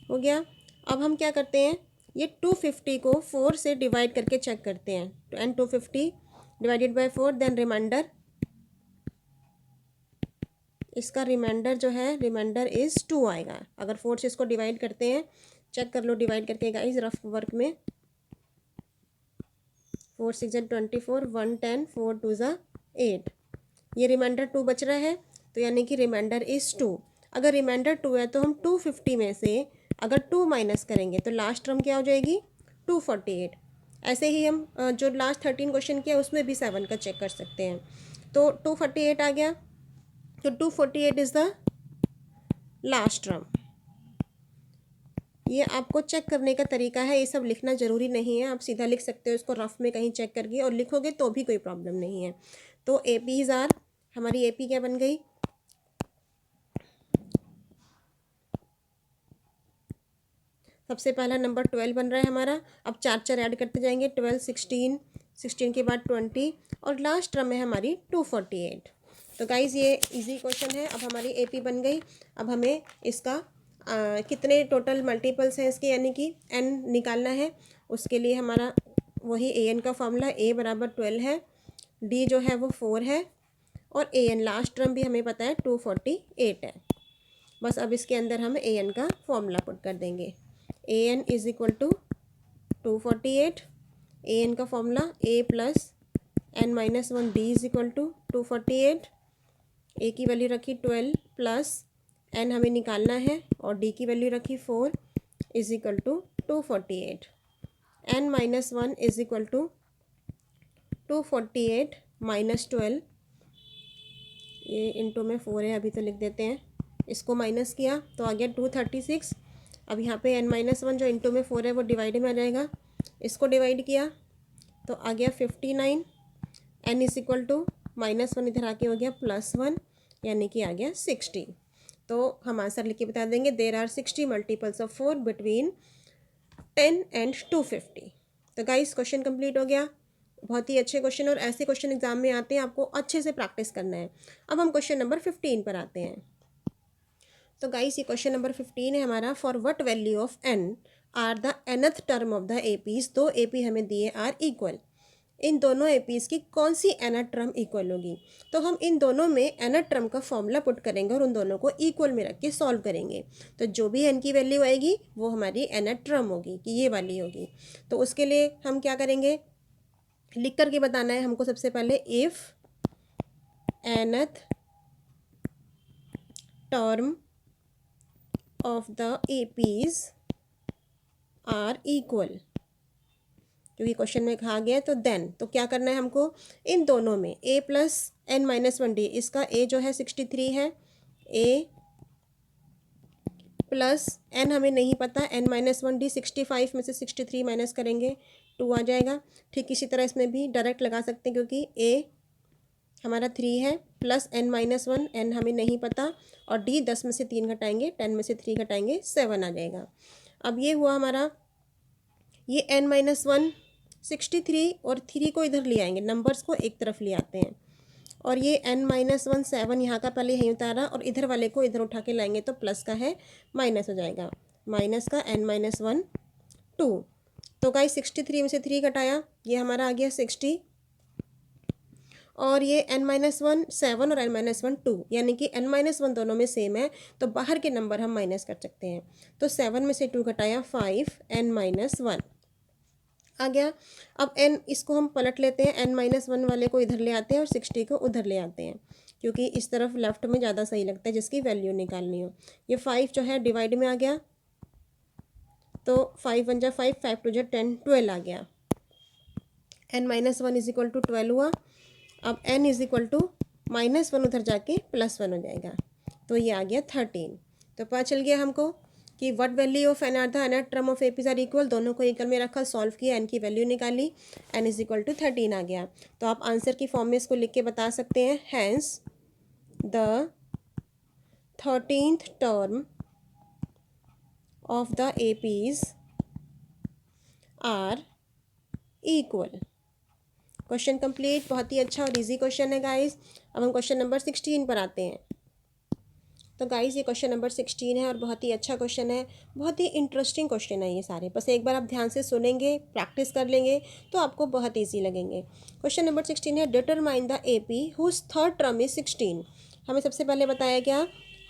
हो गया। अब हम क्या करते हैं, ये 250 को 4 से डिवाइड करके चेक करते हैं। And 250 divided by 4, then reminder, इसका रिमाइंडर जो है रिमाइंडर इज़ 2 आएगा। अगर 4 से इसको डिवाइड करते हैं, चेक कर लो डिवाइड करके गाइस रफ वर्क में। 4 6 24, 1 10, 4 2 8, ये रिमाइंडर 2 बच रहा है, तो यानी कि रिमाइंडर इज़ 2। अगर रिमाइंडर 2 है तो हम 250 में से अगर 2 माइनस करेंगे तो लास्ट टर्म क्या हो जाएगी, 248। ऐसे ही हम जो लास्ट 13 क्वेश्चन किया उसमें भी 7 का चेक कर सकते हैं। तो 248 आ गया, तो 248 इज़ द लास्ट टर्म। ये आपको चेक करने का तरीका है, ये सब लिखना ज़रूरी नहीं है, आप सीधा लिख सकते हो इसको रफ में कहीं चेक करके, और लिखोगे तो भी कोई प्रॉब्लम नहीं है। तो APs आर, हमारी AP क्या बन गई, सबसे पहला नंबर 12 बन रहा है हमारा। अब 4 4 ऐड करते जाएंगे, 12 16, 16 के बाद 20, और लास्ट टर्म है हमारी 248। तो गाइज़ ये इजी क्वेश्चन है। अब हमारी AP बन गई। अब हमें इसका कितने टोटल मल्टीपल्स हैं इसके, यानी कि n निकालना है। उसके लिए हमारा वही an का फॉर्मूला, a बराबर 12 है, d जो है वो 4 है, और an लास्ट टर्म भी हमें पता है 248 है। बस अब इसके अंदर हम an का फॉर्मूला पुट कर देंगे। an is equal to 248, an का formula a plus n minus 1 d is equal to 248। a की वैल्यू रखी 12 प्लस n हमें निकालना है, और d की वैल्यू रखी 4 is equal to 248। n minus 1 is equal to 248 minus 12, ये इंटू में 4 है, अभी तो लिख देते हैं। इसको माइनस किया तो आ गया 236। अब यहाँ पे n माइनस 1 जो इंटू में 4 है वो डिवाइड में आ जाएगा, इसको डिवाइड किया तो आ गया 59। n इज इक्वल टू -1 इधर आके हो गया +1, यानी कि आ गया 60। तो हम आंसर लिख के बता देंगे, there are 60 multiples of 4 between 10 and 250। तो गाइस क्वेश्चन कंप्लीट हो गया। बहुत ही अच्छे क्वेश्चन, और ऐसे क्वेश्चन एग्जाम में आते हैं, आपको अच्छे से प्रैक्टिस करना है। अब हम क्वेश्चन नंबर 15 पर आते हैं। तो गाइस ये क्वेश्चन नंबर 15 है हमारा, for what value of n are the nth term of the APs। दो AP हमें दिए आर इक्वल। इन दोनों एपीज़ की कौन सी nth टर्म इक्वल होगी। तो हम इन दोनों में nth टर्म का फॉर्मूला पुट करेंगे और उन दोनों को इक्वल में रख के सॉल्व करेंगे। तो जो भी n की वैल्यू आएगी वो हमारी nth टर्म होगी कि ये वाली होगी। तो उसके लिए हम क्या करेंगे, लिख करके बताना है हमको। सबसे पहले if nth term of the APs are equal, क्योंकि क्वेश्चन में कहा गया है। तो देन तो क्या करना है हमको, इन दोनों में a plus n minus 1d, इसका a जो है 63 है, a प्लस n हमें नहीं पता, n माइनस 1d 65 में से 63 माइनस करेंगे 2 आ जाएगा। ठीक इसी तरह इसमें भी डायरेक्ट लगा सकते हैं, क्योंकि a हमारा 3 है प्लस n माइनस 1, n हमें नहीं पता, और d 10 में से 3 घटाएंगे, 10 में से 3 घटाएंगे 7 आ जाएगा। अब ये हुआ हमारा, ये n माइनस 1 63 और 3 को इधर ले आएंगे, नंबर्स को एक तरफ ले आते हैं, और ये n माइनस 1 7 यहाँ का पहले यहीं उतारा और इधर वाले को इधर उठा के लाएंगे तो प्लस का है माइनस हो जाएगा, माइनस का n माइनस 1 2। तो गाइस 63 में से 3 घटाया, ये हमारा आ गया 60, और ये n माइनस 1 7 और n माइनस 1 2, यानी कि n माइनस 1 दोनों में सेम है तो बाहर के नंबर हम माइनस कर सकते हैं। तो 7 में से 2 घटाया 5, n माइनस 1 आ गया। अब n इसको हम पलट लेते हैं, n माइनस 1 वाले को इधर ले आते हैं और 60 को उधर ले आते हैं, क्योंकि इस तरफ लेफ्ट में ज़्यादा सही लगता है जिसकी वैल्यू निकालनी हो। ये 5 जो है डिवाइड में आ गया, तो 5 1 जा 5, 5 2 जा 10, 12 आ गया। n minus 1 is equal to 12 हुआ। अब n is equal to minus 1 उधर जाके प्लस 1 हो जाएगा, तो ये आ गया 13। तो पता चल गया हमको कि what value of n are the nth term of APs are equal, दोनों को इक्वल में रखा, सॉल्व किया, n की वैल्यू निकाली, n इज इक्वल टू 13 आ गया। तो आप आंसर की फॉर्म में इसको लिख के बता सकते हैं, hence the 13th term of the APs are equal. Question complete, बहुत ही अच्छा और इजी क्वेश्चन है गाइस। अब हम क्वेश्चन नंबर 16 पर आते हैं। तो गाइस ये क्वेश्चन नंबर 16 है और बहुत ही अच्छा क्वेश्चन है, बहुत ही इंटरेस्टिंग क्वेश्चन है ये सारे। बस एक बार आप ध्यान से सुनेंगे, प्रैक्टिस कर लेंगे तो आपको बहुत ईजी लगेंगे। क्वेश्चन नंबर 16 है, determine the AP whose third term is 16। हमें सबसे पहले बताया क्या,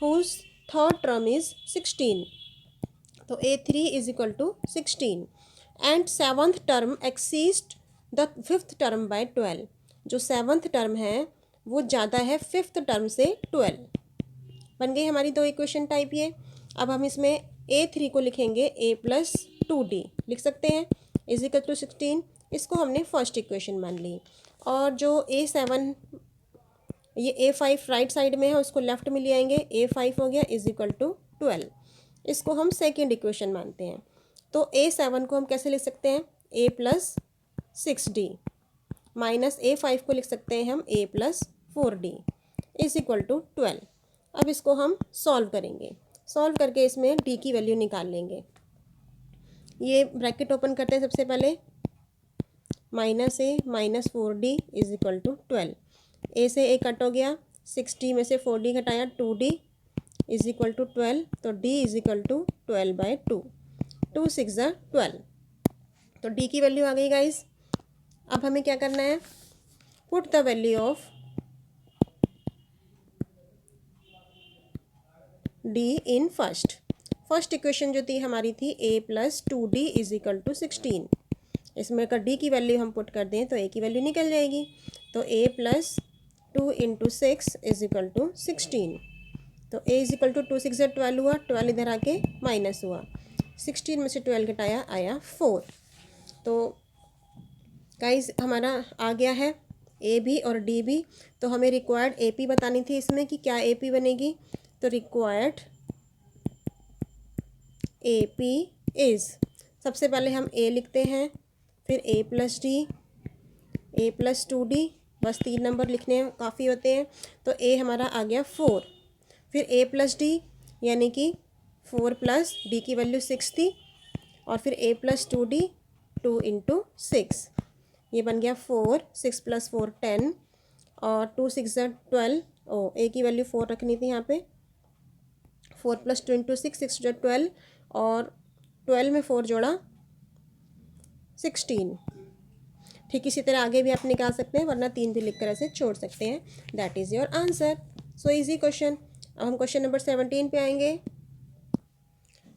हुज थर्ड टर्म इज 16, तो A3 is equal to 16 and seventh term exceeds the fifth term by 12। जो सेवन्थ टर्म है वो ज़्यादा है फिफ्थ टर्म से 12। बन गई हमारी दो इक्वेशन टाइप ये। अब हम इसमें A3 को लिखेंगे a प्लस 2d लिख सकते हैं इज इक्वल टू 16, इसको हमने फर्स्ट इक्वेशन मान ली। और जो A7 ये A5 राइट साइड में है उसको लेफ्ट में ले आएंगे, A5 हो गया इज इक्वल टू 12, इसको हम सेकेंड इक्वेशन मानते हैं। तो A7 को हम कैसे लिख सकते हैं, a plus 6d minus A5 को लिख सकते हैं हम a plus 4d is equal to 12। अब इसको हम सॉल्व करेंगे, सॉल्व करके इसमें d की वैल्यू निकाल लेंगे। ये ब्रैकेट ओपन करते हैं सबसे पहले, minus a minus 4d is equal to 12, a से a कट हो गया, 60 में से 4d घटाया 2d इज इक्वल टू 12, तो d is equal to 12 by 2, 2 6 12, तो d की वैल्यू आ गई गाइस। अब हमें क्या करना है, put the value of d in first equation जो थी हमारी थी a plus 2d is equal to 16, इसमें अगर d की वैल्यू हम पुट कर दें तो a की वैल्यू निकल जाएगी। तो a plus 2 into 6 is equal to 16, तो a इज इक्वल टू 2 6 12 हुआ, 12 इधर आके माइनस हुआ, 16 में से 12 घटाया आया 4। तो गाइस हमारा आ गया है ए भी और डी भी। तो हमें रिक्वायर्ड ए पी बतानी थी इसमें कि क्या ए पी बनेगी, तो रिक्वायर्ड ए पी इज़, सबसे पहले हम ए लिखते हैं, फिर ए plus D, A plus 2d, बस 3 नंबर लिखने काफ़ी होते हैं। तो ए हमारा आ गया 4, फिर ए प्लस डी यानी कि 4 प्लस डी की वैल्यू 6 थी, और फिर ए प्लस 2d 2 इंटू 6, ये बन गया 4, 6 प्लस 4 10, और 2 6 12, ओ ए की वैल्यू 4 रखनी थी यहाँ पे, 4 प्लस 2 इंटू 6, 6 12, और 12 में 4 जोड़ा 16। ठीक इसी तरह आगे भी आप निकाल सकते हैं, वरना 3 भी लिख कर ऐसे छोड़ सकते हैं। That is your answer. So easy question. अब हम क्वेश्चन नंबर 17 पे आएंगे।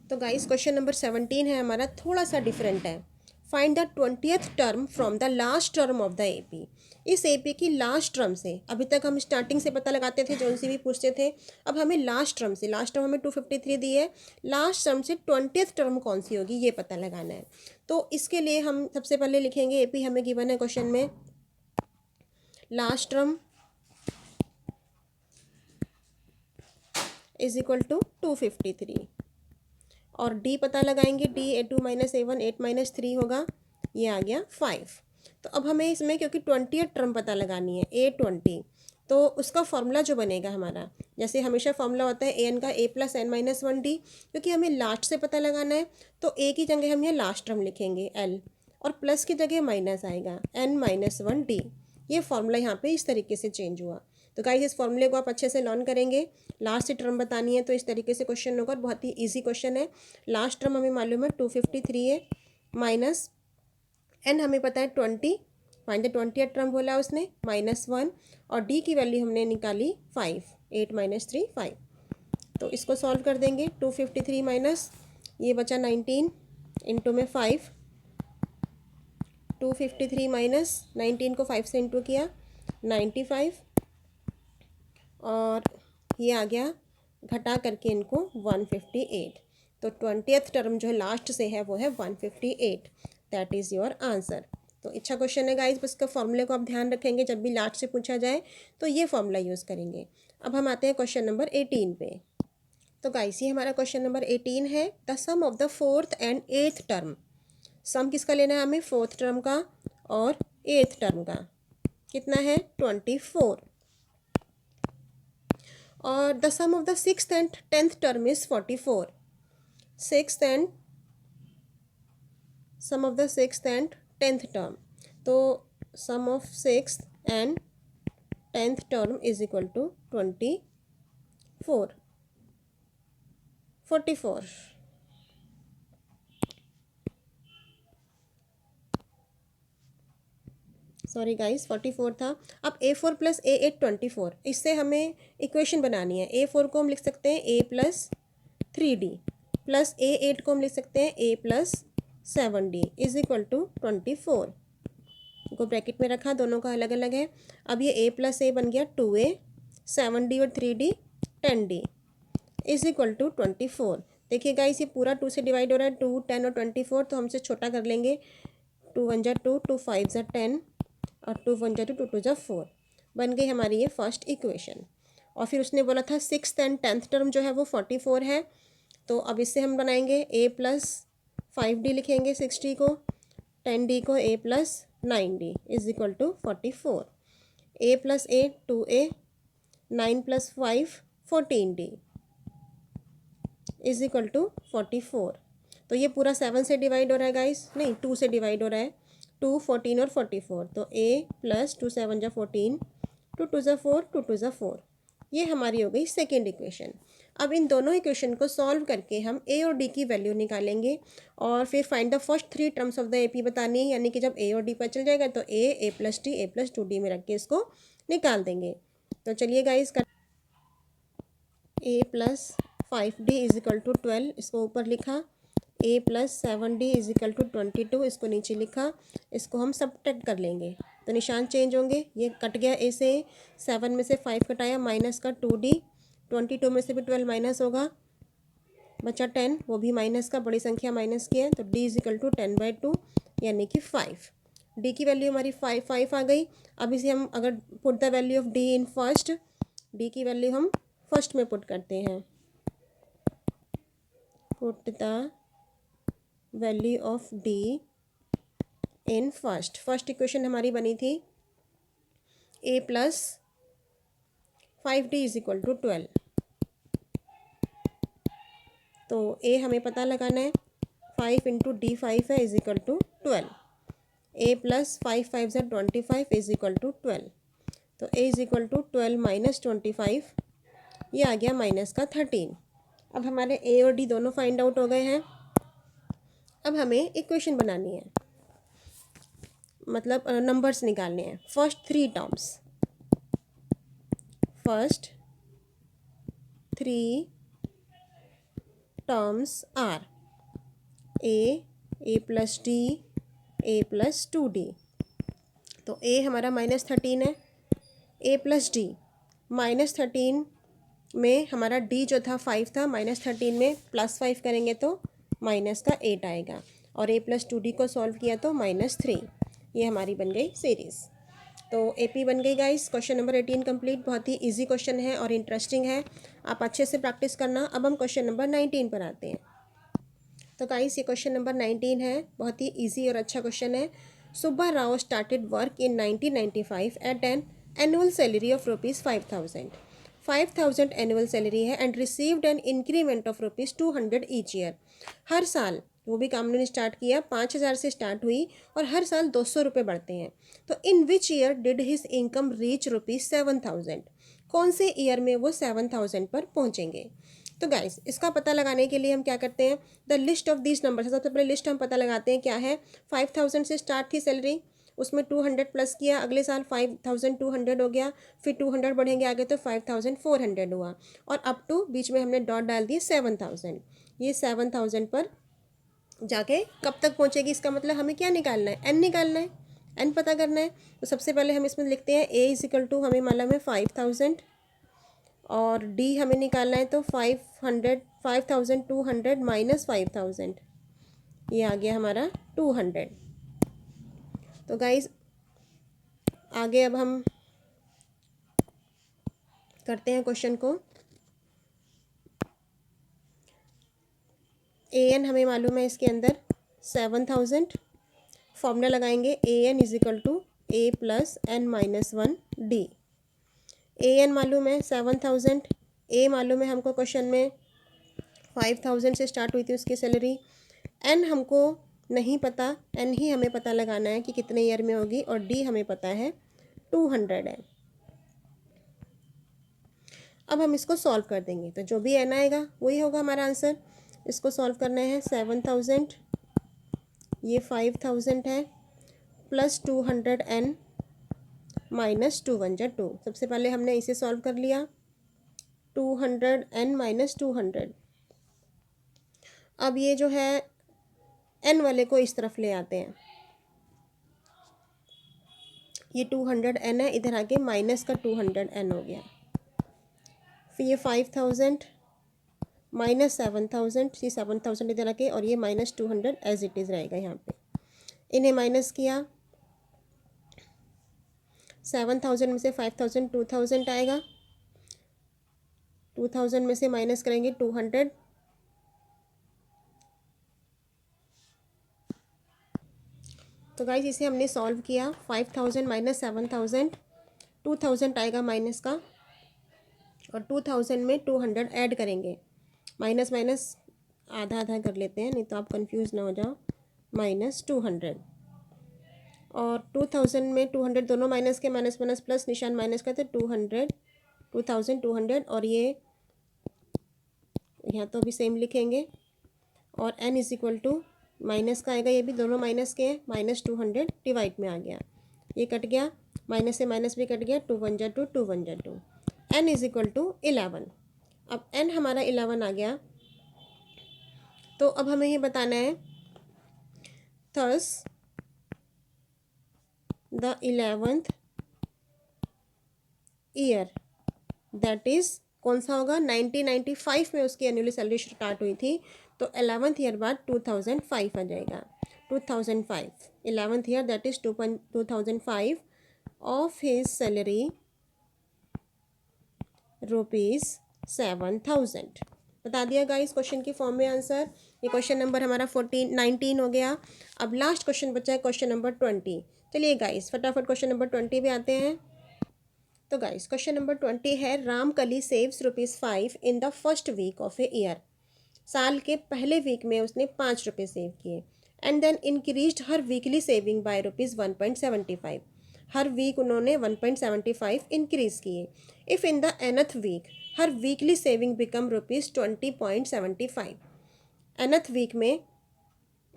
तो गाइस क्वेश्चन नंबर 17 है हमारा, थोड़ा सा डिफरेंट है। Find the 20th term from the last term of the AP. इस एपी की लास्ट टर्म से, अभी तक हम स्टार्टिंग से पता लगाते थे, जो सी भी पूछते थे, अब हमें लास्ट टर्म से, लास्ट टर्म हमें 253 दी है, लास्ट टर्म से 20th टर्म कौन सी होगी ये पता लगाना है। तो इसके लिए हम सबसे पहले लिखेंगे, एपी हमें गिवन है क्वेश्चन में, last term is equal to 253 और डी पता लगाएंगे, डी A2 - A1 8 - 3 होगा, ये आ गया 5। तो अब हमें इसमें क्योंकि 20th टर्म पता लगानी है A20, तो उसका फॉर्मूला जो बनेगा हमारा, जैसे हमेशा फॉर्मूला होता है an का a + n - 1d, क्योंकि हमें लास्ट से पता लगाना है तो a की जगह हम यहाँ लास्ट टर्म लिखेंगे l, और प्लस की जगह माइनस आएगा n - 1d। ये फॉर्मूला यहाँ पे इस तरीके से चेंज हुआ। तो गाइस इस फॉर्मूले को आप अच्छे से लर्न करेंगे। लास्ट टर्म बतानी है तो इस तरीके से क्वेश्चन होगा, बहुत ही इजी क्वेश्चन है। लास्ट टर्म हमें मालूम है 253 है, माइनस n हमें पता है 20, फाइंड द 20th टर्म बोला उसने, -1, और d की वैल्यू हमने निकाली 5, 8 - 3 5। तो इसको सॉल्व कर देंगे, 253 माइनस ये बचा 19 इंटू में 5, 253 माइनस 19 को 5 से इंटू किया 95, और ये आ गया घटा करके इनको 158। तो 20th टर्म जो लास्ट से है वो है 158। That is your answer. तो अच्छा क्वेश्चन है गाइस, बस इसका फॉर्मूले को आप ध्यान रखेंगे, जब भी लास्ट से पूछा जाए तो ये फॉर्मूला यूज़ करेंगे। अब हम आते हैं क्वेश्चन नंबर 18 पे। तो गाइस ये हमारा क्वेश्चन नंबर 18 है, the sum of the 4th and 8th term. Sum किसका लेना है हमें, 4th टर्म का और 8th टर्म का। कितना है 24, और the sum of the 6th and 10th term is 44। Sixth and sum of the 6th and 10th term, तो sum of 6th and 10th term is equal to 44। Sorry guys 44 था। अब A4 + A8 24, इससे हमें equation बनानी है। A4 को हम लिख सकते हैं A + 3D, प्लस A8 को हम लिख सकते हैं A + 7D is equal to 24 को ब्रैकेट में रखा, दोनों का अलग अलग है। अब ये A + A बन गया 2A, 7D और 3D 10D is equal to 24। देखिए गाइस ये पूरा 2 से डिवाइड हो रहा है, 2 10 और 24, तो हमसे छोटा कर लेंगे। 2 1 = 2, 2 5 = 10 और 2 1 = 2, 2 2 = 4। बन गई हमारी ये फर्स्ट इक्वेशन। और फिर उसने बोला था 6th एंड 10th टर्म जो है वो 44 है, तो अब इससे हम बनाएंगे A + 5D लिखेंगे 6D को, 10D को A + 9D is equal to 44। A + A 2A, 9 + 5 14D is equal to 44। तो ये पूरा 7 से डिवाइड हो रहा है गाइस, नहीं 2 से डिवाइड हो रहा है, 2 14 और 44, तो A + 2 7 = 14, 2 2 = 4, 2 2 = 4। ये हमारी हो गई सेकेंड इक्वेशन। अब इन दोनों इक्वेशन को सॉल्व करके हम A और D की वैल्यू निकालेंगे, और फिर find the first 3 terms of the AP बतानी है, यानी कि जब A और D पता चल जाएगा तो A + D, A + 2D में रख के इसको निकाल देंगे। तो चलिए guys, A + 5D is equal to 12, इसको ऊपर लिखा, A + 7D is equal to 22, इसको नीचे लिखा। इसको हम सब्ट्रैक्ट कर लेंगे तो निशान चेंज होंगे, ये कट गया A से, 7 में से 5 कटाया, माइनस का 2D, 22 में से भी 12 माइनस होगा, बचा 10, वो भी माइनस का, बड़ी संख्या माइनस की है, तो D इज इक्वल टू 10/2 यानी कि 5। D की वैल्यू हमारी 5 आ गई। अब इसे हम अगर put the value of D in first, D की वैल्यू हम फर्स्ट में पुट करते हैं, put the value of D in first equation हमारी बनी थी A + 5D is equal to 12। तो A हमें पता लगाना है, 5 × D 5 है is equal to 12। A + 5 5 = 25 is equal to 12। तो A इज इक्वल टू 12 - 25, ये आ गया माइनस का 13। अब हमारे A और D दोनों फाइंड आउट हो गए हैं। अब हमें इक्वेशन बनानी है। मतलब नंबर्स निकालने हैं। First three terms are A plus D, A plus 2d। तो ए हमारा -13 है, ए प्लस डी -13 में हमारा डी जो था 5 था, -13 में +5 करेंगे तो -8 आएगा, और ए प्लस 2d को सॉल्व किया तो -3। ये हमारी बन गई सीरीज़। तो एपी बन गई गाइस। Question number 18 complete. बहुत ही इजी क्वेश्चन है और इंटरेस्टिंग है, आप अच्छे से प्रैक्टिस करना। अब हम क्वेश्चन नंबर 19 पर आते हैं। तो गाइस ये क्वेश्चन नंबर 19 है, बहुत ही इजी और अच्छा क्वेश्चन है। Subba Rao started work in 1995 at an annual salary of ₹5,000। 5,000 annual salary है and received an increment of ₹200 each year. हर साल वो भी काम उन्होंने स्टार्ट किया, 5,000 से स्टार्ट हुई और हर साल 200 रुपये बढ़ते हैं। तो in which year did his income reach ₹7,000। कौन से ईयर में वो 7,000 पर पहुंचेंगे। तो गाइस इसका पता लगाने के लिए हम क्या करते हैं, the list of these number. सबसे पहले लिस्ट हम पता लगाते हैं क्या है। 5,000 से स्टार्ट थी सैलरी, उसमें 200 प्लस किया, अगले साल 5,200 हो गया, फिर 200 बढ़ेंगे आगे तो 5,400 हुआ, और अप टू बीच में हमने डॉट डाल दिए 7,000। ये 7,000 पर जाके कब तक पहुंचेगी, इसका मतलब हमें क्या निकालना है, एन निकालना है, एन पता करना है। तो सबसे पहले हम इसमें लिखते हैं ए = हमें मालूम है 5,000, और डी हमें निकालना है तो 5,200 माइनस 5,000, ये आ गया हमारा 200। तो गाइस आगे अब हम करते हैं क्वेश्चन को। ए एन हमें मालूम है इसके अंदर 7,000, फॉर्मूला लगाएंगे AN = A + n-1D। A N मालूम है 7,000, ए मालूम है हमको क्वेश्चन में 5,000 से स्टार्ट हुई थी उसकी सैलरी, एन हमको नहीं पता, एन ही हमें पता लगाना है कि कितने ईयर में होगी, और डी हमें पता है 200 है। अब हम इसको सॉल्व कर देंगे तो जो भी एन आएगा वही होगा हमारा आंसर। इसको सॉल्व करना है। 7,000 ये 5,000 है प्लस 200 n माइनस 2 1 जा 2। सबसे पहले हमने इसे सॉल्व कर लिया, 200 n माइनस 200। अब ये जो है n वाले को इस तरफ ले आते हैं, ये 200 n है, इधर आके माइनस का 200 n हो गया। फिर ये 5,000 माइनस 7,000, ये 7,000 इधर आके, और ये माइनस 200 एज इट इज़ रहेगा यहाँ पे। इन्हें माइनस किया, 7,000 में से 5,000 2,000 आएगा, 2,000 में से माइनस करेंगे 200, तो गाइस इसे हमने सॉल्व किया। 5,000 माइनस 7,000, 2,000 आएगा माइनस का, और 2,000 में 200 ऐड करेंगे, माइनस माइनस आधा आधा कर लेते हैं नहीं तो आप कंफ्यूज ना हो जाओ, माइनस 200, और 2,000 में 200 दोनों माइनस के, माइनस माइनस प्लस निशान माइनस का, तो 200 2,200, और ये यहाँ तो भी सेम लिखेंगे, और n = माइनस का आएगा, ये भी दोनों माइनस के हैं, माइनस 200 डिवाइड में आ गया, ये कट गया, माइनस से माइनस भी कट गया, 2 1 जा 2, 2 1 जा 2, n = 11। अब n हमारा 11 आ गया, तो अब हमें ये बताना है thus the 11th year, that is कौन सा होगा, 1995 में उसकी एनुअली सैलरी स्टार्ट हुई थी, तो 11th ईयर बाद 2005 आ जाएगा। 2005 11th year that is 2005 of his salary ₹7,000। बता दिया गाइस क्वेश्चन की फॉर्म में आंसर। ये क्वेश्चन नंबर हमारा 19 हो गया। अब लास्ट क्वेश्चन बचा है क्वेश्चन नंबर 20। चलिए गाइस फटाफट क्वेश्चन नंबर 20 पे आते हैं। तो गाइस क्वेश्चन नंबर 20 है, Ramkali saves ₹5 in the first week of a year. साल के पहले वीक में उसने 5 रुपये सेव किए, and then increased her weekly saving by ₹1.75। हर वीक उन्होंने 1.75 इंक्रीज किए। If in the nth week her weekly saving become ₹20.75। nth week में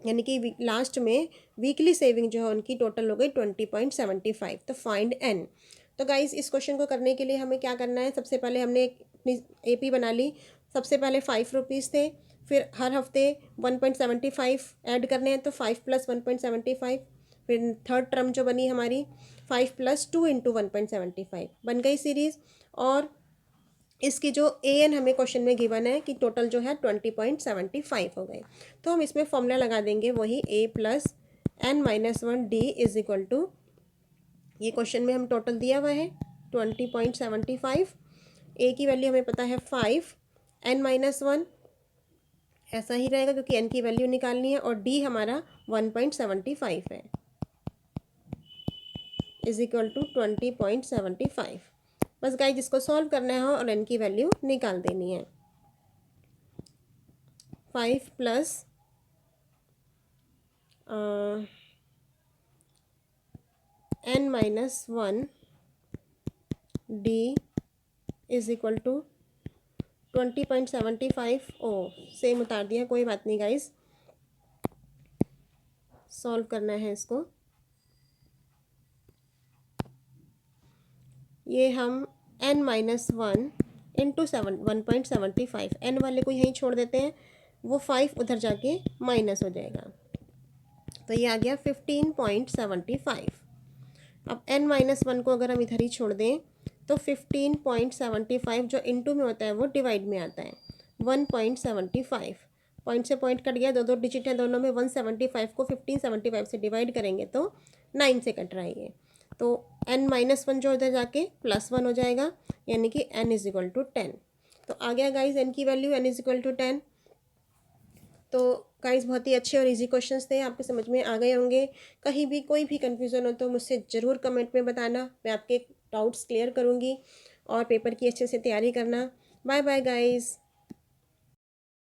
यानी कि लास्ट में वीकली सेविंग जो है उनकी टोटल हो गई 20.75। तो फाइंड एन। तो गाइज इस क्वेश्चन को करने के लिए हमें क्या करना है, सबसे पहले हमने अपनी AP बना ली। सबसे पहले 5 रुपीज़ थे, फिर हर हफ्ते 1.75 ऐड करने हैं, तो 5 + 1.75। फिर थर्ड टर्म जो बनी हमारी 5 + 2 × 1.75 बन गई सीरीज़। और इसकी जो AN हमें क्वेश्चन में गिवन है कि टोटल जो है 20.75 हो गए। तो हम इसमें फॉर्मूला लगा देंगे वही A + n-1 D = ये क्वेश्चन में हम टोटल दिया हुआ है 20.75। A की वैल्यू हमें पता है 5, n-1 ऐसा ही रहेगा क्योंकि n की वैल्यू निकालनी है, और D हमारा 1.75 है = 20.75। बस गाइस इसको सॉल्व करना है और n की वैल्यू निकाल देनी है। 5 + n-1 D = 20.75। ओ सेम उतार दिया, कोई बात नहीं गाइस, सॉल्व करना है इसको। ये हम n-1 × 1.75, n वाले को यहीं छोड़ देते हैं, वो 5 उधर जाके माइनस हो जाएगा, तो ये आ गया 15.75। अब n-1 को अगर हम इधर ही छोड़ दें तो 15.75 जो इनटू में होता है वो डिवाइड में आता है 1.75। पॉइंट से पॉइंट कट गया, दो दो डिजिट है दोनों में। 175 को 1575 से डिवाइड करेंगे तो 9 से कट रहा है ये, तो n-1 जो इधर जाके +1 हो जाएगा, यानी कि n = 10। तो आ गया गाइज n की वैल्यू, n = 10। तो गाइस बहुत ही अच्छे और इजी क्वेश्चंस थे, आपके समझ में आ गए होंगे। कहीं भी कोई भी कन्फ्यूज़न हो तो मुझसे ज़रूर कमेंट में बताना, मैं आपके डाउट्स क्लियर करूँगी। और पेपर की अच्छे से तैयारी करना। Bye bye guys.